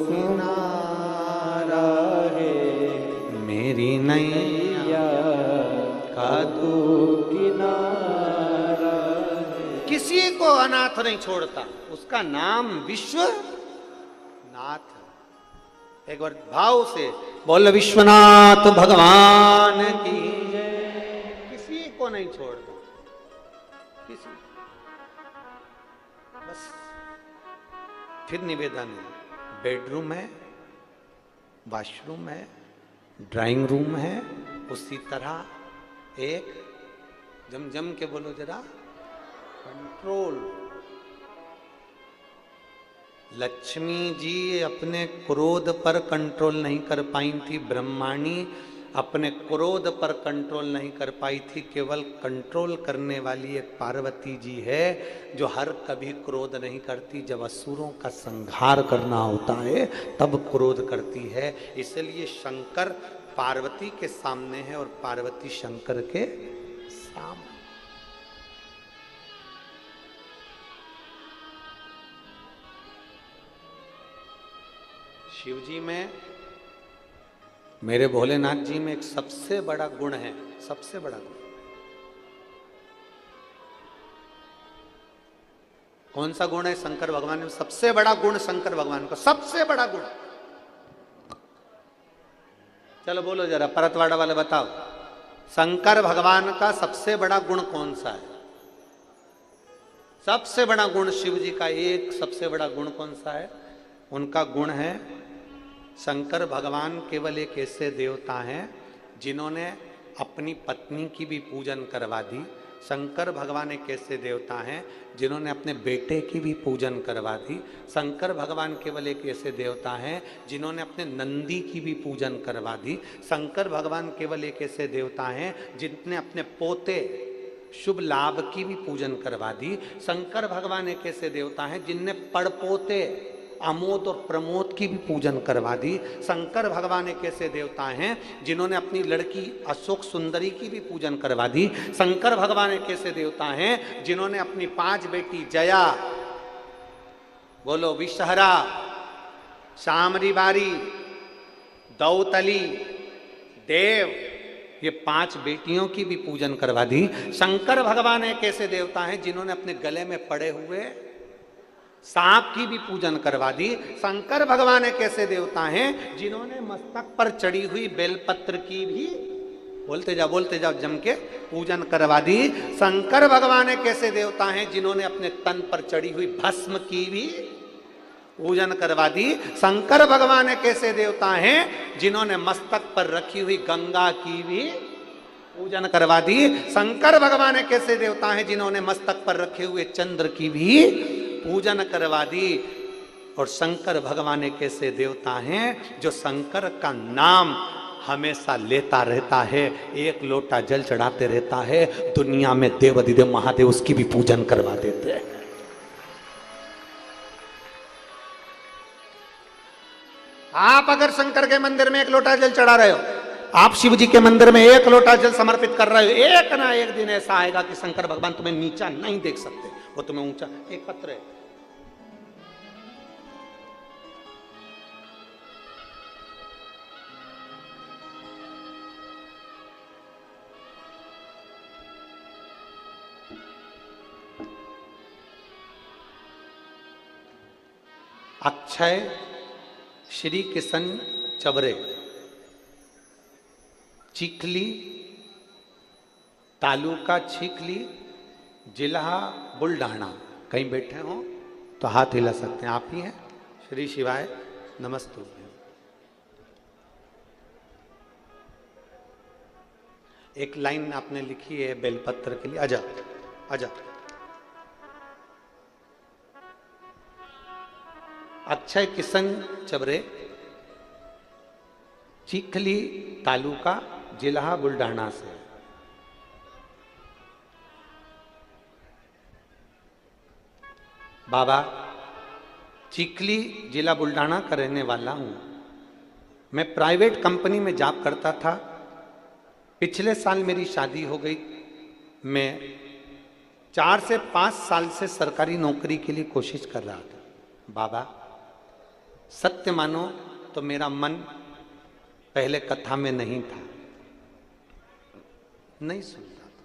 S2: किनारा
S3: है,
S2: मेरी नैया का तू
S3: किनारा है।
S2: किसी को अनाथ नहीं छोड़ता, उसका नाम विश्वनाथ है। एक बार भाव से बोल, विश्वनाथ भगवान की जय। किसी को नहीं छोड़ता, किसी। बस फिर निवेदन है, बेडरूम है, वॉशरूम है, ड्राइंग रूम है, उसी तरह एक जम जम के बोलो जरा, कंट्रोल। लक्ष्मी जी अपने क्रोध पर कंट्रोल नहीं कर पाई थी, ब्रह्माणी अपने क्रोध पर कंट्रोल नहीं कर पाई थी। केवल कंट्रोल करने वाली एक पार्वती जी है जो हर कभी क्रोध नहीं करती। जब असुरों का संहार करना होता है तब क्रोध करती है। इसलिए शंकर पार्वती के सामने है और पार्वती शंकर के सामने। शिव जी में, मेरे भोलेनाथ जी में एक सबसे बड़ा गुण है, सबसे बड़ा गुण। कौन सा गुण है शंकर भगवान में? सबसे बड़ा गुण शंकर भगवान का, सबसे बड़ा गुण। चलो बोलो जरा, परतवाड़ा वाले बताओ, शंकर भगवान का सबसे बड़ा गुण कौन सा है? सबसे बड़ा गुण शिव जी का एक सबसे बड़ा गुण कौन सा है? उनका गुण है, शंकर भगवान केवल एक ऐसे देवता हैं जिन्होंने अपनी पत्नी की भी पूजन करवा दी। शंकर भगवान एक ऐसे देवता हैं जिन्होंने अपने बेटे की भी पूजन करवा दी। शंकर भगवान केवल एक ऐसे देवता हैं जिन्होंने अपने नंदी की भी पूजन करवा दी। शंकर भगवान केवल एक ऐसे देवता हैं जिनने अपने पोते शुभ लाभ की भी पूजन करवा दी। शंकर भगवान एक ऐसे देवता हैं जिनने पड़पोते अमोद और प्रमोद की भी पूजन करवा दी। शंकर भगवान एक ऐसे देवता हैं जिन्होंने अपनी लड़की अशोक सुंदरी की भी पूजन करवा दी। शंकर भगवान एक ऐसे देवता हैं जिन्होंने अपनी 5 बेटी जया, बोलो विषहरा, शामरी बारी, दौतली, देव, ये 5 बेटियों की भी पूजन करवा दी। शंकर भगवान एक ऐसे देवता हैं जिन्होंने अपने गले में पड़े हुए सांप की भी पूजन करवा दी। शंकर भगवान एक ऐसे देवता हैं जिन्होंने मस्तक पर चढ़ी हुई बेलपत्र की भी, बोलते जाओ जम के, पूजन करवा दी। शंकर भगवान एक ऐसे देवता हैं जिन्होंने अपने तन पर चढ़ी हुई भस्म की भी पूजन करवा दी। शंकर भगवान एक ऐसे देवता हैं जिन्होंने मस्तक पर रखी हुई गंगा की भी पूजन करवा दी। शंकर भगवान एक ऐसे देवता हैं जिन्होंने मस्तक पर रखे हुए चंद्र की भी पूजन करवा दी। और शंकर भगवान एक ऐसे देवता हैं जो शंकर का नाम हमेशा लेता रहता है, एक लोटा जल चढ़ाते रहता है, दुनिया में देवाधिदेव महादेव उसकी भी पूजन करवा देते हैं। आप अगर शंकर के मंदिर में एक लोटा जल चढ़ा रहे हो, आप शिव जी के मंदिर में एक लोटा जल समर्पित कर रहे हो, एक ना एक दिन ऐसा आएगा कि शंकर भगवान तुम्हें नीचा नहीं देख सकते, वो तुम्हें ऊंचा। एक पत्र है, अक्षय श्री किशन चबरे, चिखली, तालुका चिखली, जिला बुल्ढाना। कहीं बैठे हो तो हाथ हिला सकते हैं, आप ही हैं। श्री शिवाय नमस्तु। एक लाइन आपने लिखी है बेलपत्र के लिए, आजा आजा। अक्षय किशन चबरे, चिखली तालुका, जिला बुल्ढाना से। बाबा, चिखली जिला बुल्ढाना का रहने वाला हूं। मैं प्राइवेट कंपनी में जॉब करता था। पिछले साल मेरी शादी हो गई। मैं 4 से 5 साल से सरकारी नौकरी के लिए कोशिश कर रहा था। बाबा, सत्य मानो तो मेरा मन पहले कथा में नहीं था, नहीं सुनता था।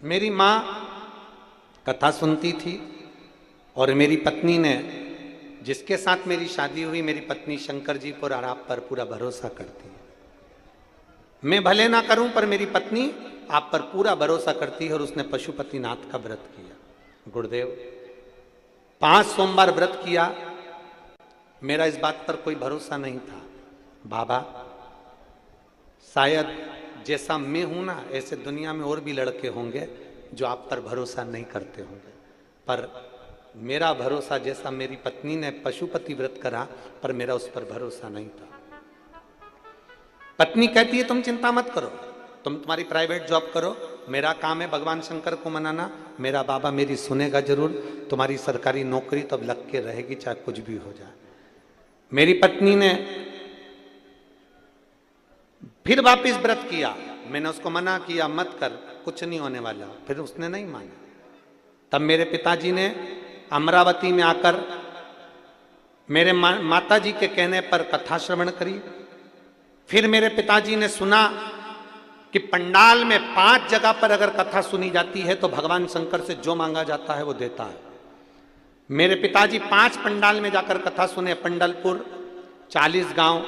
S2: मेरी माँ कथा सुनती थी और मेरी पत्नी ने, जिसके साथ मेरी शादी हुई, मेरी पत्नी शंकर जी पर और आप पर पूरा भरोसा करती है। मैं भले ना करूं पर मेरी पत्नी आप पर पूरा भरोसा करती है और उसने पशुपतिनाथ का व्रत किया। गुरुदेव, 5 सोमवार व्रत किया। मेरा इस बात पर कोई भरोसा नहीं था। बाबा, शायद जैसा मैं हूं ना, ऐसे दुनिया में और भी लड़के होंगे जो आप पर भरोसा नहीं करते होंगे, पर मेरा भरोसा, जैसा मेरी पत्नी ने पशुपति व्रत करा, पर मेरा उस पर भरोसा नहीं था। पत्नी कहती है तुम चिंता मत करो, तुम तुम्हारी प्राइवेट जॉब करो, मेरा काम है भगवान शंकर को मनाना, मेरा बाबा मेरी सुनेगा जरूर, तुम्हारी सरकारी नौकरी तो अब लग के रहेगी चाहे कुछ भी हो जाए। मेरी पत्नी ने फिर वापिस व्रत किया। मैंने उसको मना किया, मत कर, कुछ नहीं होने वाला। फिर उसने नहीं माना। तब मेरे पिताजी ने अमरावती में आकर मेरे माता जी के कहने पर कथा श्रवण करी। फिर मेरे पिताजी ने सुना कि पंडाल में 5 जगह पर अगर कथा सुनी जाती है तो भगवान शंकर से जो मांगा जाता है वो देता है। मेरे पिताजी 5 पंडाल में जाकर कथा सुने। पंडलपुर, 40 गांव,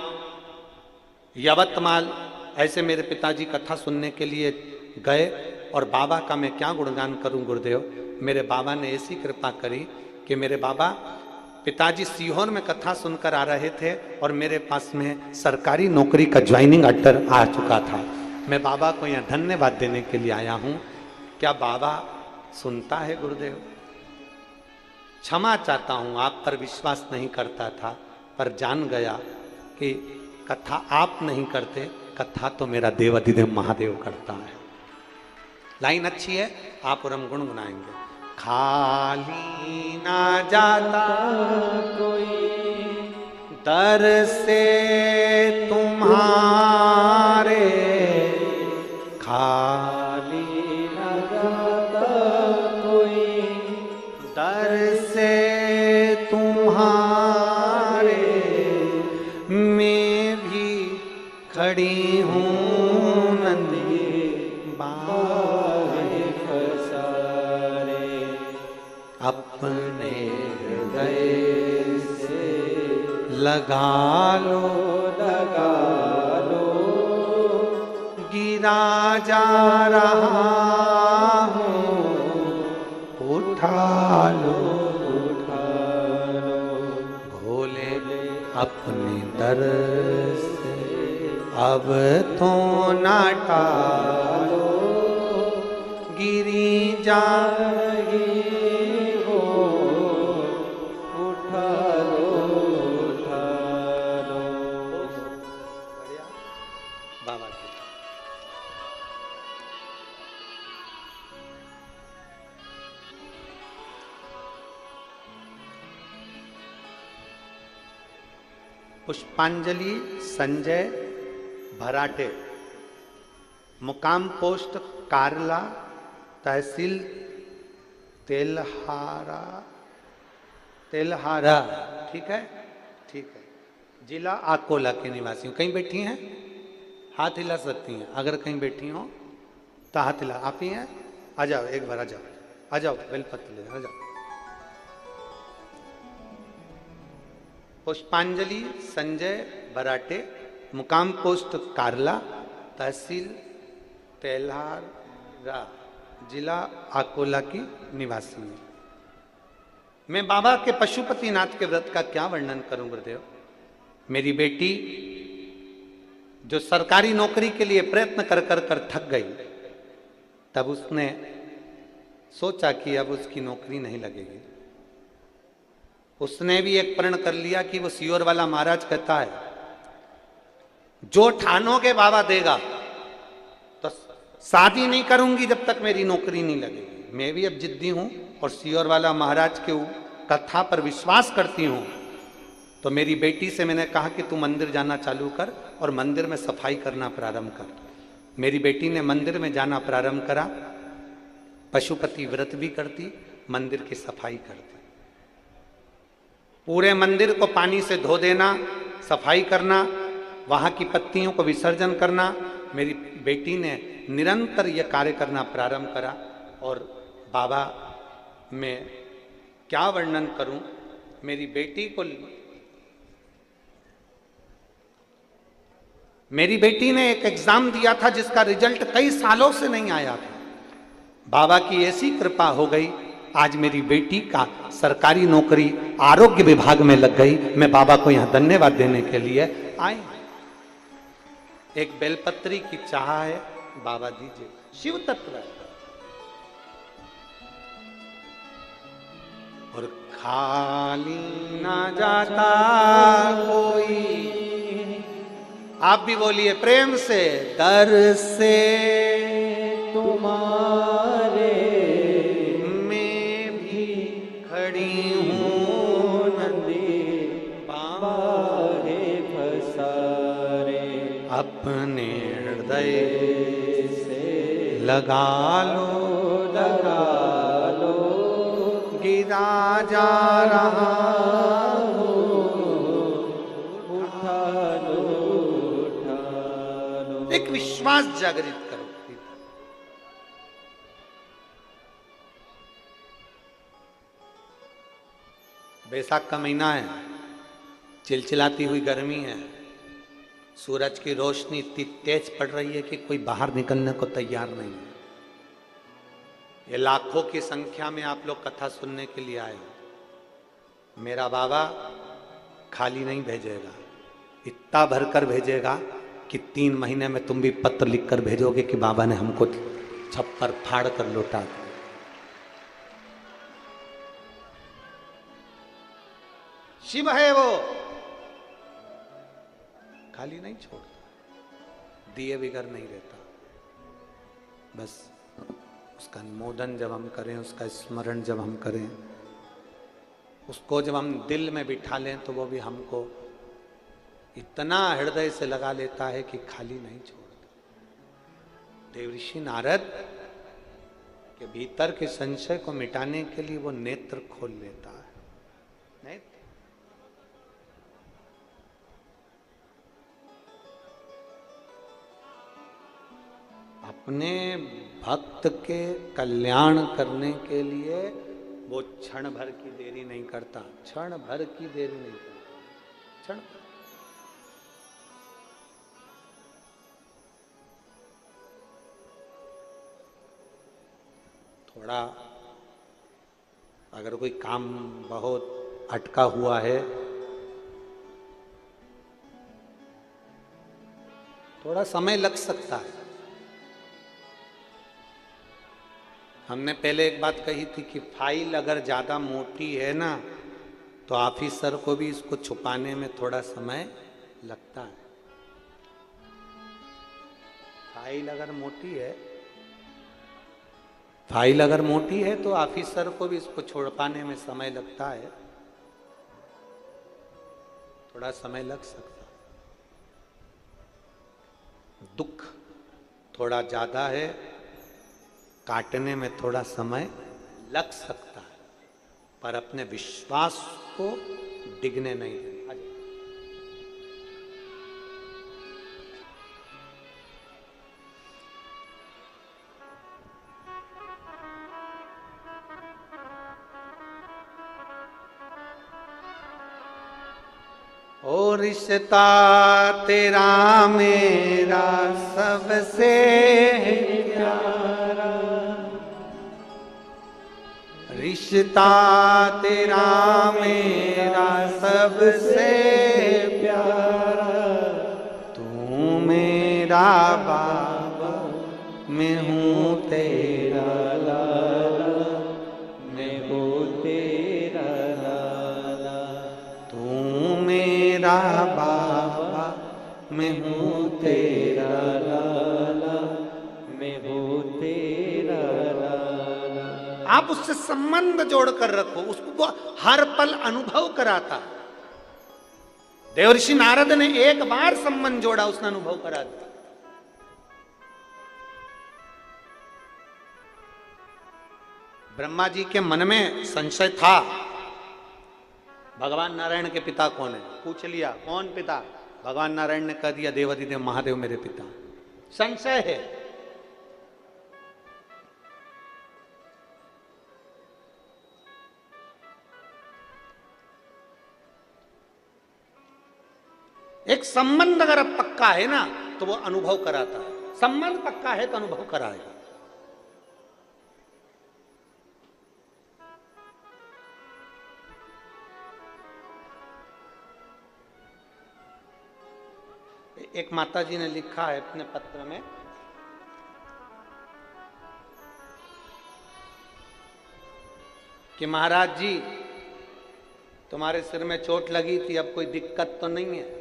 S2: यवतमाल, ऐसे मेरे पिताजी कथा सुनने के लिए गए। और बाबा का मैं क्या गुणगान करूं गुरुदेव, मेरे बाबा ने ऐसी कृपा करी कि मेरे बाबा, पिताजी सीहोर में कथा सुनकर आ रहे थे और मेरे पास में सरकारी नौकरी का ज्वाइनिंग ऑर्डर आ चुका था। मैं बाबा को यहाँ धन्यवाद देने के लिए आया हूँ। क्या बाबा सुनता है गुरुदेव? क्षमा चाहता हूँ, आप पर विश्वास नहीं करता था, पर जान गया कि कथा आप नहीं करते, कथा तो मेरा देवाधिदेव महादेव करता है। लाइन अच्छी है, आप और हम गुनगुनाएंगे। खाली ना जाता
S3: कोई
S2: दर से तुम्हारे,
S3: खाली न जाता कोई
S2: दर से तुम्हारे, मैं भी खड़ी हूँ नंदी बाहे
S3: फसारे,
S2: अपने हृदय
S3: से
S2: लगा लो,
S3: लगा लो,
S2: गिरा जा रहा हूँ, उठा लो,
S3: उठा लो,
S2: भोले अपने दर से अब तो ना टालो, गिरी जा
S3: रही हो, उठा लो, उठा लो।
S2: बाबा की पुष्पांजलि संजय भराटे, मुकाम पोस्ट कारला, तहसील तेलहारा, ठीक है, ठीक है, जिला आकोला के निवासी हूँ। कहीं बैठी हैं? हाथ हिला सकती हैं। अगर कहीं बैठी हो तो हाथ हिला। आप ही हैं? आ जाओ, एक बार आ जाओ, आ जाओ, बेलपत्र ले आ जाओ। पुष्पांजलि संजय बराटे, मुकाम पोस्ट कारला, तहसील तेल्हारा, जिला अकोला की निवासी हूँ। मैं बाबा के पशुपतिनाथ के व्रत का क्या वर्णन करूं गुरुदेव। मेरी बेटी जो सरकारी नौकरी के लिए प्रयत्न कर कर कर थक गई, तब उसने सोचा कि अब उसकी नौकरी नहीं लगेगी। उसने भी एक प्रण कर लिया कि वो सियोर वाला महाराज कहता है जो ठानोगे बाबा देगा, तो शादी नहीं करूंगी जब तक मेरी नौकरी नहीं लगेगी। मैं भी अब जिद्दी हूं और सियोर वाला महाराज के कथा पर विश्वास करती हूं। तो मेरी बेटी से मैंने कहा कि तू मंदिर जाना चालू कर और मंदिर में सफाई करना प्रारंभ कर। मेरी बेटी ने मंदिर में जाना प्रारंभ करा, पशुपति व्रत भी करती, मंदिर की सफाई करती। पूरे मंदिर को पानी से धो देना, सफाई करना, वहां की पत्तियों को विसर्जन करना। मेरी बेटी ने निरंतर यह कार्य करना प्रारंभ करा। और बाबा, मैं क्या वर्णन करूं, मेरी बेटी ने एक एग्जाम दिया था जिसका रिजल्ट कई सालों से नहीं आया था। बाबा की ऐसी कृपा हो गई, आज मेरी बेटी का सरकारी नौकरी आरोग्य विभाग में लग गई। मैं बाबा को यहां धन्यवाद देने के लिए आए। एक बेलपत्री की चाह है, बाबा दीजिए। शिव तत्व है। और खाली ना जाता कोई, आप भी बोलिए प्रेम से, दर से
S3: तुम्हारे
S2: मैं भी खड़ी हूँ
S3: नंदी बाहे फसारे,
S2: अपने हृदय
S3: से
S2: लगा लो,
S3: लगा लो,
S2: गिरा जा रहा
S3: उठा लो, उठा लो।
S2: एक विश्वास जागृत करो। बैसाख का महीना है, चिलचिलाती हुई गर्मी है, सूरज की रोशनी इतनी तेज पड़ रही है कि कोई बाहर निकलने को तैयार नहीं है। ये लाखों की संख्या में आप लोग कथा सुनने के लिए आए हो। मेरा बाबा खाली नहीं भेजेगा, इतना भरकर भेजेगा कि 3 महीने में तुम भी पत्र लिखकर भेजोगे कि बाबा ने हमको छप्पर फाड़ कर लौटा दिया। शिव है वो, खाली नहीं छोड़ता, दिए बिगर नहीं रहता। बस उसका अनुमोदन जब हम करें, उसका स्मरण जब हम करें, उसको जब हम दिल में बिठा लें तो वो भी हमको इतना हृदय से लगा लेता है कि खाली नहीं छोड़ता। देवऋषि नारद के भीतर के संशय को मिटाने के लिए वो नेत्र खोल लेता है। नेत्र अपने भक्त के कल्याण करने के लिए वो क्षण भर की देरी नहीं करता, क्षण भर की देरी नहीं करता, क्षण भर। थोड़ा अगर कोई काम बहुत अटका हुआ है, थोड़ा समय लग सकता है। हमने पहले एक बात कही थी कि फाइल अगर ज्यादा मोटी है ना तो ऑफिसर को भी इसको छुपाने में थोड़ा समय लगता है। फाइल अगर मोटी है, फाइल अगर मोटी है तो ऑफिसर को भी इसको छुपाने में समय लगता है, थोड़ा समय लग सकता है। दुख थोड़ा ज्यादा है, काटने में थोड़ा समय लग सकता है, पर अपने विश्वास को डिगने नहीं देना। ओ रिश्ता तेरा मेरा सबसे प्यारा, रिश्ता तेरा मेरा सबसे प्यारा, तू मेरा बाबा मैं हूँ तेरा लाला,
S3: मैं हूँ तेरा लाला,
S2: तू मेरा बाबा मैं हूँ तेरा
S3: लाला, मैं हूँ तेरा लाला।
S2: आप उससे संबंध जोड़कर रखो, उसको हर पल अनुभव कराता। देवर्षि नारद ने एक बार संबंध जोड़ा, उसने अनुभव करा दिया। ब्रह्मा जी के मन में संशय था, भगवान नारायण के पिता कौन है, पूछ लिया कौन पिता, भगवान नारायण ने कह दिया देवाधिदेव महादेव मेरे पिता। संशय है, एक संबंध अगर पक्का है ना तो वो अनुभव कराता है, संबंध पक्का है तो अनुभव कराएगा। एक माता जी ने लिखा है अपने पत्र में, कि महाराज जी तुम्हारे सिर में चोट लगी थी, अब कोई दिक्कत तो नहीं है।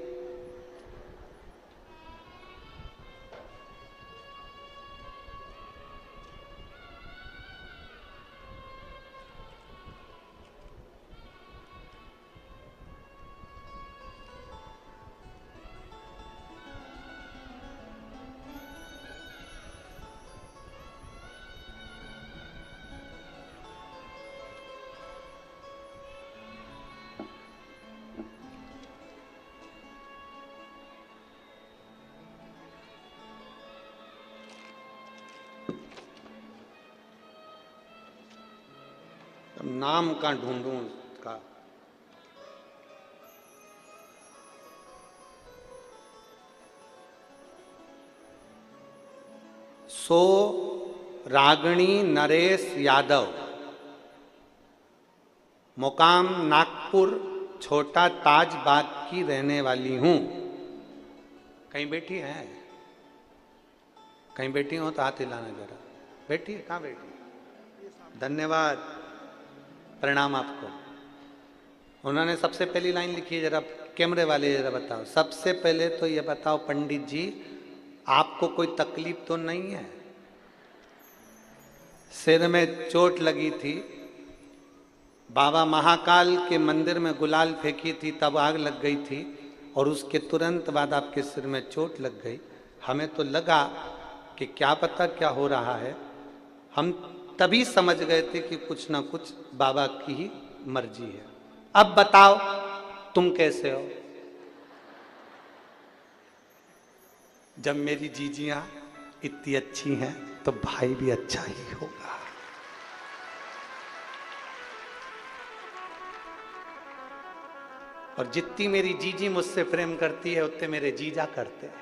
S2: नाम का ढूंढूं उसका, सो रागणी नरेश यादव, मुकाम नागपुर छोटा ताज बाग की रहने वाली हूं। कहीं बैठी है, कहीं बैठी हो तो हाथ हिलाना जरा। बैठी है, कहाँ बैठी? धन्यवाद, प्रणाम आपको। उन्होंने सबसे पहली लाइन लिखी है, जरा कैमरे वाले जरा बताओ। सबसे पहले तो ये बताओ पंडित जी, आपको कोई तकलीफ तो नहीं है? सिर में चोट लगी थी, बाबा महाकाल के मंदिर में गुलाल फेंकी थी तब आग लग गई थी, और उसके तुरंत बाद आपके सिर में चोट लग गई। हमें तो लगा कि क्या पता क्या हो रहा है। हम तभी समझ गए थे कि कुछ ना कुछ बाबा की ही मर्जी है। अब बताओ तुम कैसे हो? जब मेरी जीजियां इतनी अच्छी हैं तो भाई भी अच्छा ही होगा। और जितनी मेरी जीजी मुझसे प्रेम करती है उतने मेरे जीजा करते हैं,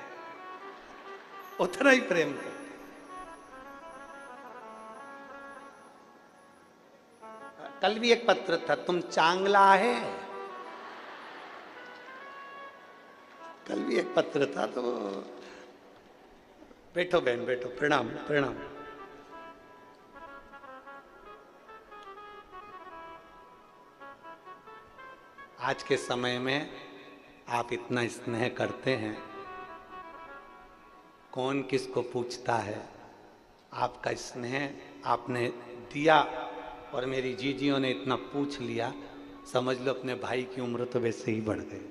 S2: उतना ही प्रेम करते। कल भी एक पत्र था, तुम चांगला है। कल भी एक पत्र था, तो बैठो बहन बैठो, प्रणाम प्रणाम। आज के समय में आप इतना स्नेह करते हैं, कौन किसको पूछता है? आपका स्नेह आपने दिया और मेरी जीजियों ने इतना पूछ लिया, समझ लो अपने भाई की उम्र तो वैसे ही बढ़ गई,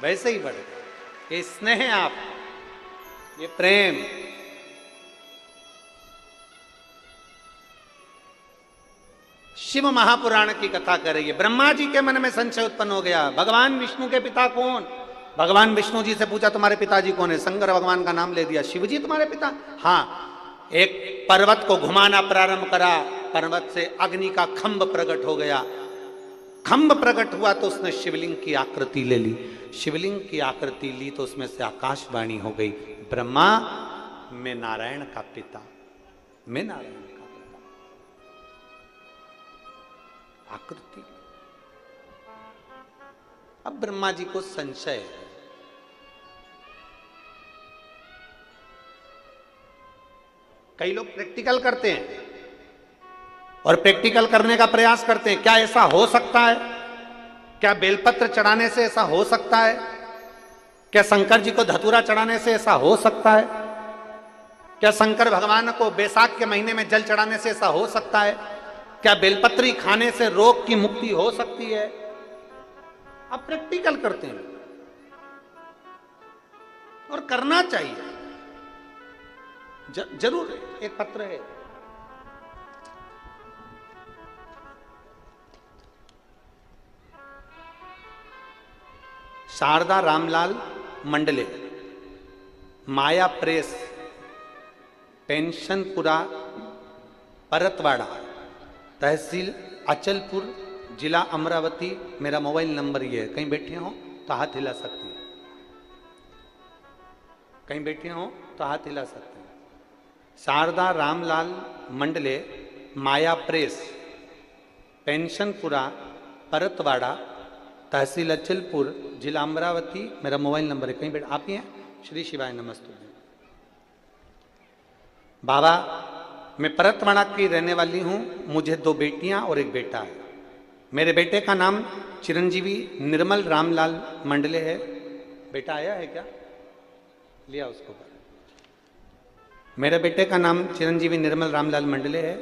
S2: वैसे ही बढ़ गई। ये स्नेह है आप, ये प्रेम। शिव महापुराण की कथा कर रही है। ब्रह्मा जी के मन में संशय उत्पन्न हो गया, भगवान विष्णु के पिता कौन? भगवान विष्णु जी से पूछा तुम्हारे पिताजी कौन है? शंकर भगवान का नाम ले दिया। शिव जी तुम्हारे पिता? हाँ। एक पर्वत को घुमाना प्रारंभ करा, पर्वत से अग्नि का खंभ प्रकट हो गया। खंभ प्रकट हुआ तो उसने शिवलिंग की आकृति ले ली। शिवलिंग की आकृति ली तो उसमें से आकाशवाणी हो गई, ब्रह्मा मैं नारायण का पिता, मैं नारायण का पिता। आकृति। अब ब्रह्मा जी को संशय है, कई लोग प्रैक्टिकल करते हैं और प्रैक्टिकल करने का प्रयास करते हैं। क्या ऐसा हो सकता है? क्या बेलपत्र चढ़ाने से ऐसा हो सकता है? क्या शंकर जी को धतूरा चढ़ाने से ऐसा हो सकता है? क्या शंकर भगवान को बैसाख के महीने में जल चढ़ाने से ऐसा हो सकता है? क्या बेलपत्री खाने से रोग की मुक्ति हो सकती है? आप प्रैक्टिकल करते हैं और करना चाहिए। जरूर एक पत्र है, शारदा रामलाल मंडले, माया प्रेस, पेंशनपुरा, परतवाड़ा, तहसील अचलपुर, जिला अमरावती। मेरा मोबाइल नंबर ये है, कहीं बैठे हो तो हाथ हिला सकते हैं, कहीं बैठे हो तो हाथ हिला सकते हैं। शारदा रामलाल मंडले, माया प्रेस, पेंशनपुरा, परतवाड़ा, तहसील अचलपुर, जिला अमरावती। मेरा मोबाइल नंबर है, कहीं बैठ। आप ही हैं? श्री शिवाय नमस्ते। बाबा मैं परतवाड़ा की रहने वाली हूँ, मुझे 2 बेटियाँ और 1 बेटा है। मेरे बेटे का नाम चिरंजीवी निर्मल रामलाल मंडले है। बेटा आया है क्या? लिया उसको। मेरे बेटे का नाम चिरंजीवी निर्मल रामलाल मंडले है,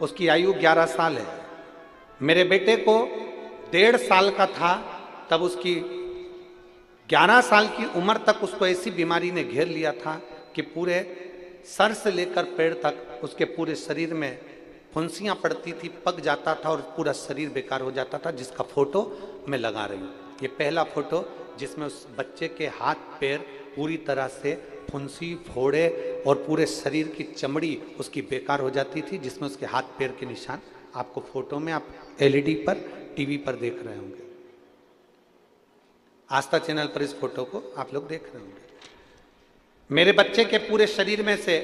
S2: उसकी आयु 11 साल है। मेरे बेटे को 1.5 साल का था तब उसकी 11 साल की उम्र तक उसको ऐसी बीमारी ने घेर लिया था कि पूरे सर से लेकर पैर तक उसके पूरे शरीर में फुंसियाँ पड़ती थी, पक जाता था और पूरा शरीर बेकार हो जाता था, जिसका फोटो मैं लगा रही हूँ। ये पहला फोटो जिसमें उस बच्चे के हाथ पैर पूरी तरह से फुंसी, फोड़े और पूरे शरीर की चमड़ी उसकी बेकार हो जाती थी, जिसमें उसके हाथ पैर के निशान आपको फोटो में आप एलईडी पर, टीवी पर देख रहे होंगे। आस्था चैनल पर इस फोटो को आप लोग देख रहे होंगे। मेरे बच्चे के पूरे शरीर में से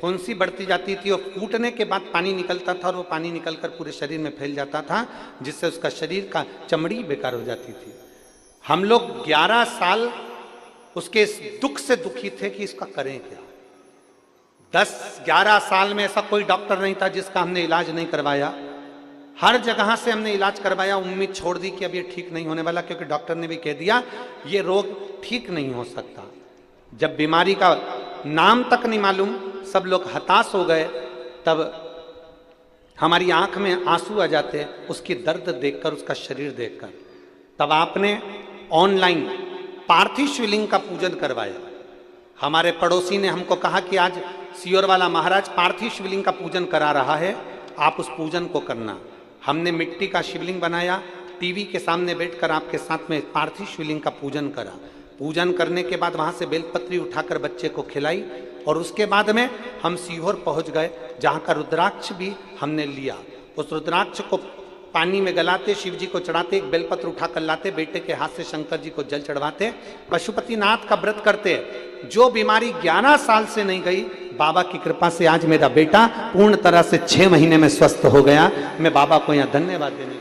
S2: फुंसी बढ़ती जाती थी और फूटने के बाद पानी निकलता था और वो पानी निकलकर पूरे शरीर में फैल जाता था, जिससे उसका शरीर का चमड़ी बेकार हो जाती थी। हम लोग 11 साल उसके इस दुख से दुखी थे कि इसका करें क्या। 10-11 साल में ऐसा कोई डॉक्टर नहीं था जिसका हमने इलाज नहीं करवाया। हर जगह से हमने इलाज करवाया, उम्मीद छोड़ दी कि अब ये ठीक नहीं होने वाला, क्योंकि डॉक्टर ने भी कह दिया ये रोग ठीक नहीं हो सकता। जब बीमारी का नाम तक नहीं मालूम, सब लोग हताश हो गए, तब हमारी आंख में आंसू आ जाते हैं उसकी दर्द देखकर, उसका शरीर देखकर। तब आपने ऑनलाइन पार्थिव शिवलिंग का पूजन करवाया। हमारे पड़ोसी ने हमको कहा कि आज सियोर वाला महाराज पार्थिव शिवलिंग का पूजन करा रहा है, आप उस पूजन को करना। हमने मिट्टी का शिवलिंग बनाया, टीवी के सामने बैठकर आपके साथ में पार्थिव शिवलिंग का पूजन करा। पूजन करने के बाद वहां से बेलपत्री उठाकर बच्चे को खिलाई और उसके बाद में हम सीहोर पहुंच गए, जहां का रुद्राक्ष भी हमने लिया। उस रुद्राक्ष को पानी में गलाते, शिव जी को चढ़ाते, एक बेलपत्र उठाकर लाते, बेटे के हाथ से शंकर जी को जल चढ़वाते, पशुपतिनाथ का व्रत करते। जो बीमारी 11 साल से नहीं गई, बाबा की कृपा से आज मेरा बेटा पूर्ण तरह से 6 महीने में स्वस्थ हो गया। मैं बाबा को यहाँ धन्यवाद देने के लिए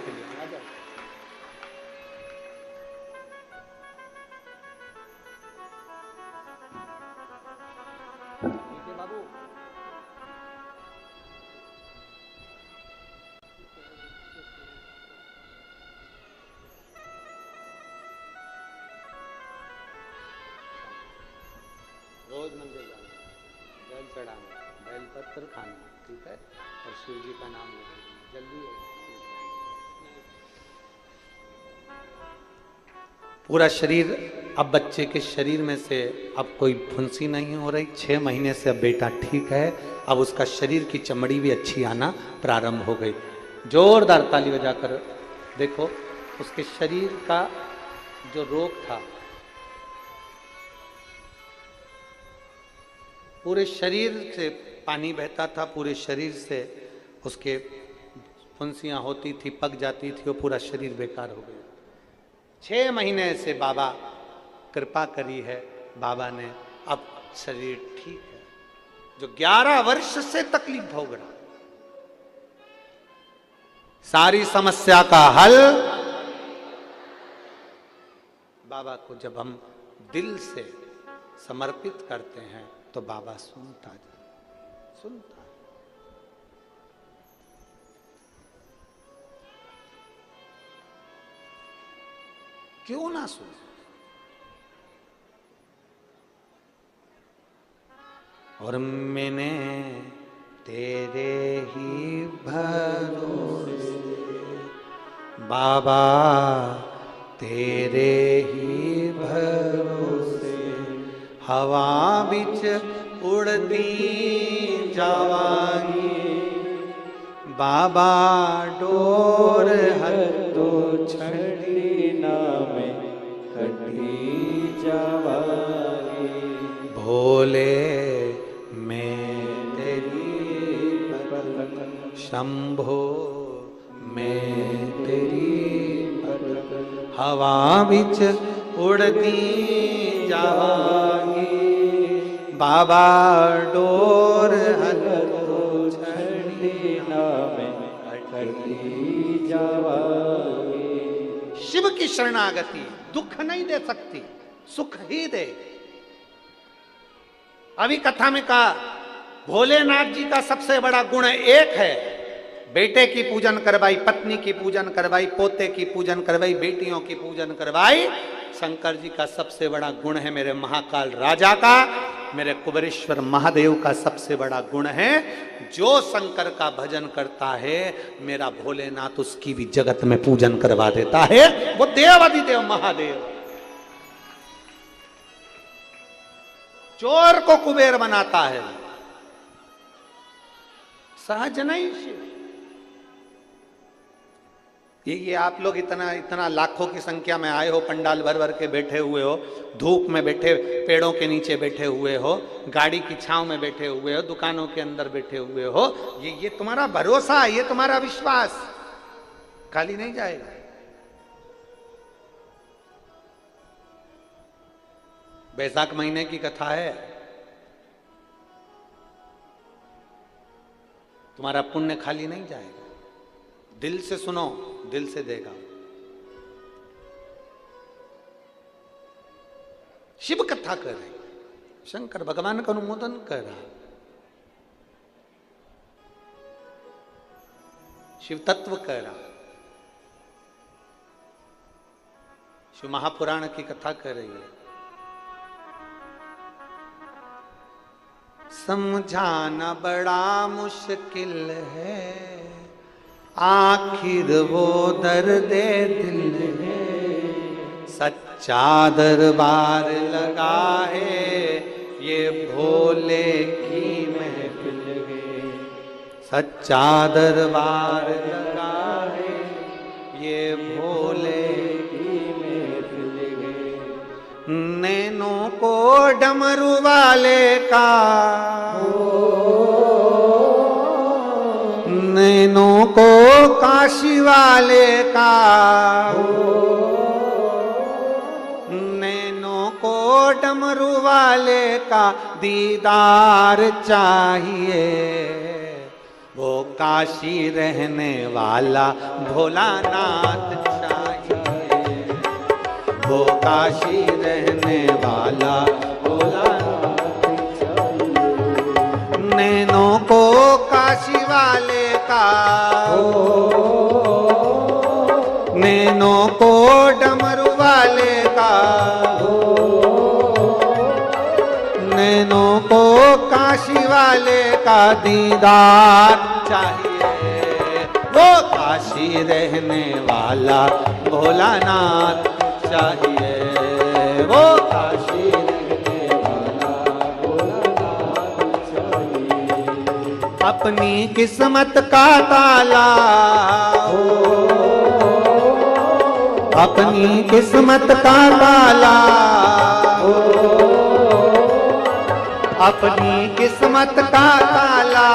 S2: रोज मंदिर जाना, जल चढ़ाना, बेलपत्र खाना, ठीक है, और शिव जी का नाम लेना। जल्दी पूरा शरीर, अब बच्चे के शरीर में से अब कोई फुंसी नहीं हो रही। 6 महीने से अब बेटा ठीक है। अब उसका शरीर की चमड़ी भी अच्छी आना प्रारंभ हो गई। जोरदार ताली बजाकर देखो, उसके शरीर का जो रोग था, पूरे शरीर से पानी बहता था, पूरे शरीर से उसके फुंसियाँ होती थी, पक जाती थी, वो पूरा शरीर बेकार हो गया। 6 महीने से बाबा कृपा करी है, बाबा ने, अब शरीर ठीक है। जो 11 वर्ष से तकलीफ भोग रहा, सारी समस्या का हल बाबा को जब हम दिल से समर्पित करते हैं तो बाबा सुनता सुनता। क्यों ना सुन? और मैंने तेरे ही भरोसे बाबा, तेरे ही भरोसे हवा बिच उड़ती जावांगी, बाबा डोर हथो
S3: छड़ी ना में कटी जावागी,
S2: भोले मैं तेरी शंभो मैं तेरी हवा बिच उड़ती जावांगी, बाबा डोर हथो
S3: छड़ी ना में कटी जावागी।
S2: शिव की शरणागति दुख नहीं दे सकती, सुख ही दे। अभी कथा में कहा भोलेनाथ जी का सबसे बड़ा गुण एक है, बेटे की पूजन करवाई, पत्नी की पूजन करवाई, पोते की पूजन करवाई, बेटियों की पूजन करवाई। शंकर जी का सबसे बड़ा गुण है, मेरे महाकाल राजा का, मेरे कुबेरेश्वर महादेव का सबसे बड़ा गुण है, जो शंकर का भजन करता है मेरा भोलेनाथ उसकी भी जगत में पूजन करवा देता है। वो देवाधिदेव महादेव चोर को कुबेर बनाता है, सहज नहीं शिव। ये आप लोग इतना लाखों की संख्या में आए हो, पंडाल भर भर के बैठे हुए हो, धूप में बैठे, पेड़ों के नीचे बैठे हुए हो, गाड़ी की छांव में बैठे हुए हो, दुकानों के अंदर बैठे हुए हो, ये तुम्हारा भरोसा, ये तुम्हारा विश्वास खाली नहीं जाएगा। बैसाख महीने की कथा है, तुम्हारा पुण्य खाली नहीं जाएगा। दिल से सुनो, दिल से देगा। शिव कथा कर रहे, शंकर भगवान का अनुमोदन कर रहा, शिव तत्व कर रहा, शिव महापुराण की कथा कर रही है। समझाना बड़ा मुश्किल है, आखिर वो दर्द दिल है, सच्चा दरबार लगा है, ये भोले की महफिल है। सच्चा दरबार लगा है, ये भोले की महफिल है। नैनों को डमरू वाले का, नैनों को काशी वाले का, नैनों को डमरू वाले का दीदार चाहिए। वो काशी रहने वाला भोलानाथ चाहिए। वो काशी रहने वाला भोलानाथ चाहिए। नैनों को काशी वाले का, नैनों को डमरू वाले का, नैनों को काशी वाले का दीदार चाहिए। वो काशी रहने वाला भोलानाथ चाहिए। वो काशी रहने वाला भोलानाथ चाहिए। अपनी किस्मत का ताला, अपनी किस्मत का ताला, अपनी किस्मत का ताला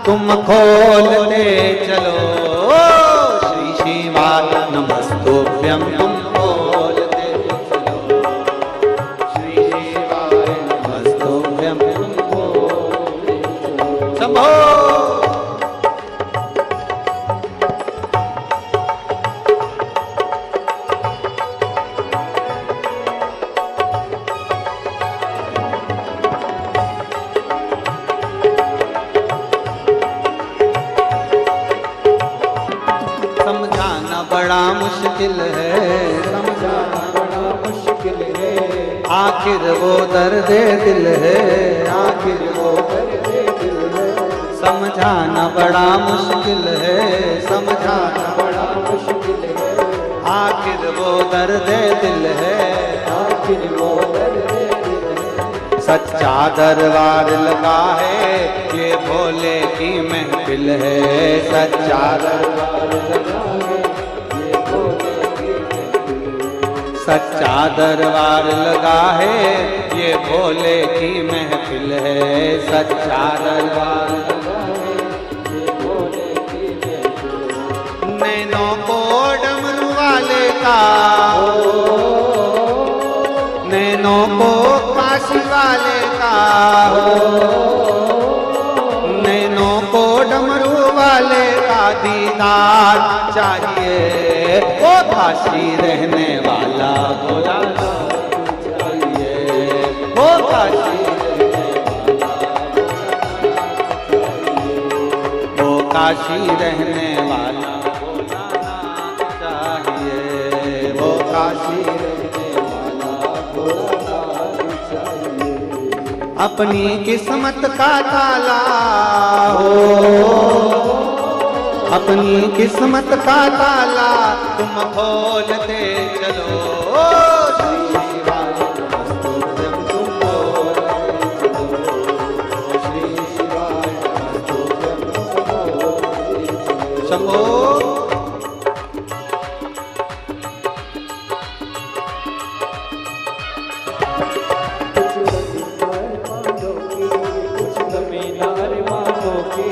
S2: तुम खोलते चलो। श्री शिवाय नमस्तुभ्यं तुम खोलते चलो। श्री शिवाय नमस्तुभ्यं तुम खोलते चलो। शंभो बड़ा मुश्किल है,
S3: समझाना बड़ा मुश्किल है।
S2: आखिर वो दर्द दिल है,
S3: आखिर वो दर्द दिल है।
S2: समझाना बड़ा मुश्किल है,
S3: समझाना बड़ा मुश्किल है।
S2: आखिर वो दर्द दिल है,
S3: आखिर वो दर्द दिल है।
S2: सच्चा दरबार लगा है, ये भोले की महफिल है। सच्चा दरबार लगा है, सच्चा दरबार लगा है, ये भोले की महफिल है। सच्चा दरबार लगा है, ये भोले की महफिल है। नैनों को डमरू वाले का, नैनों को काशी वाले का, नैनों को डमरू वाले का दीदार चाहिए। वो काशी रहने वाला भोलानाथ चाहिए। वो काशी रहने वाला, वो काशी रहने वाला भोलानाथ चाहिए। वो काशी रहने वाला भोलानाथ चाहिए। अपनी किस्मत का ताला हो, अपनी किस्मत का ताला तुम खोलते चलो। श्री शिवाय नमस्तुभ्यं तुम खोलते चलो। श्री शिवाय नमस्तुभ्यं तुम खोलते चलो। शंभो
S3: कुछ जमींदार मानो की,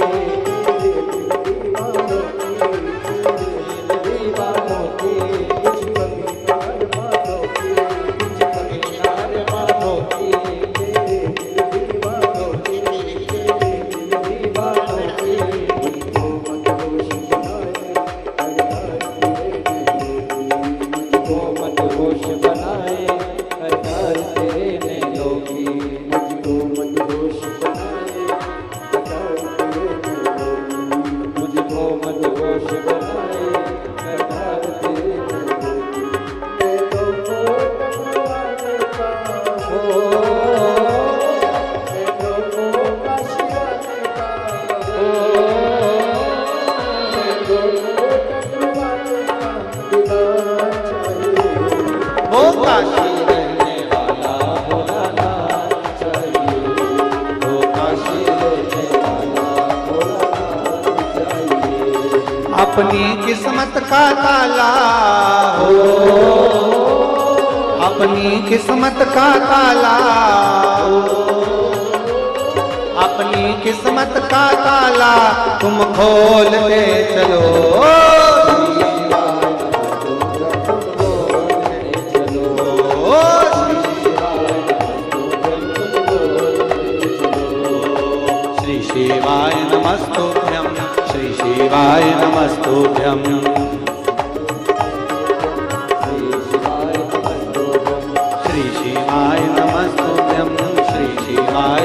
S2: Oh अपनी किस्मत का ताला हो, अपनी किस्मत का ताला हो, अपनी किस्मत का ताला तुम खोलते चलो। श्री शिवाय नमस्तुभ्यं, श्री शिवाय नमस्तुभ्यं, श्री शिवाय नमस्तुभ्यं, श्री शिवाय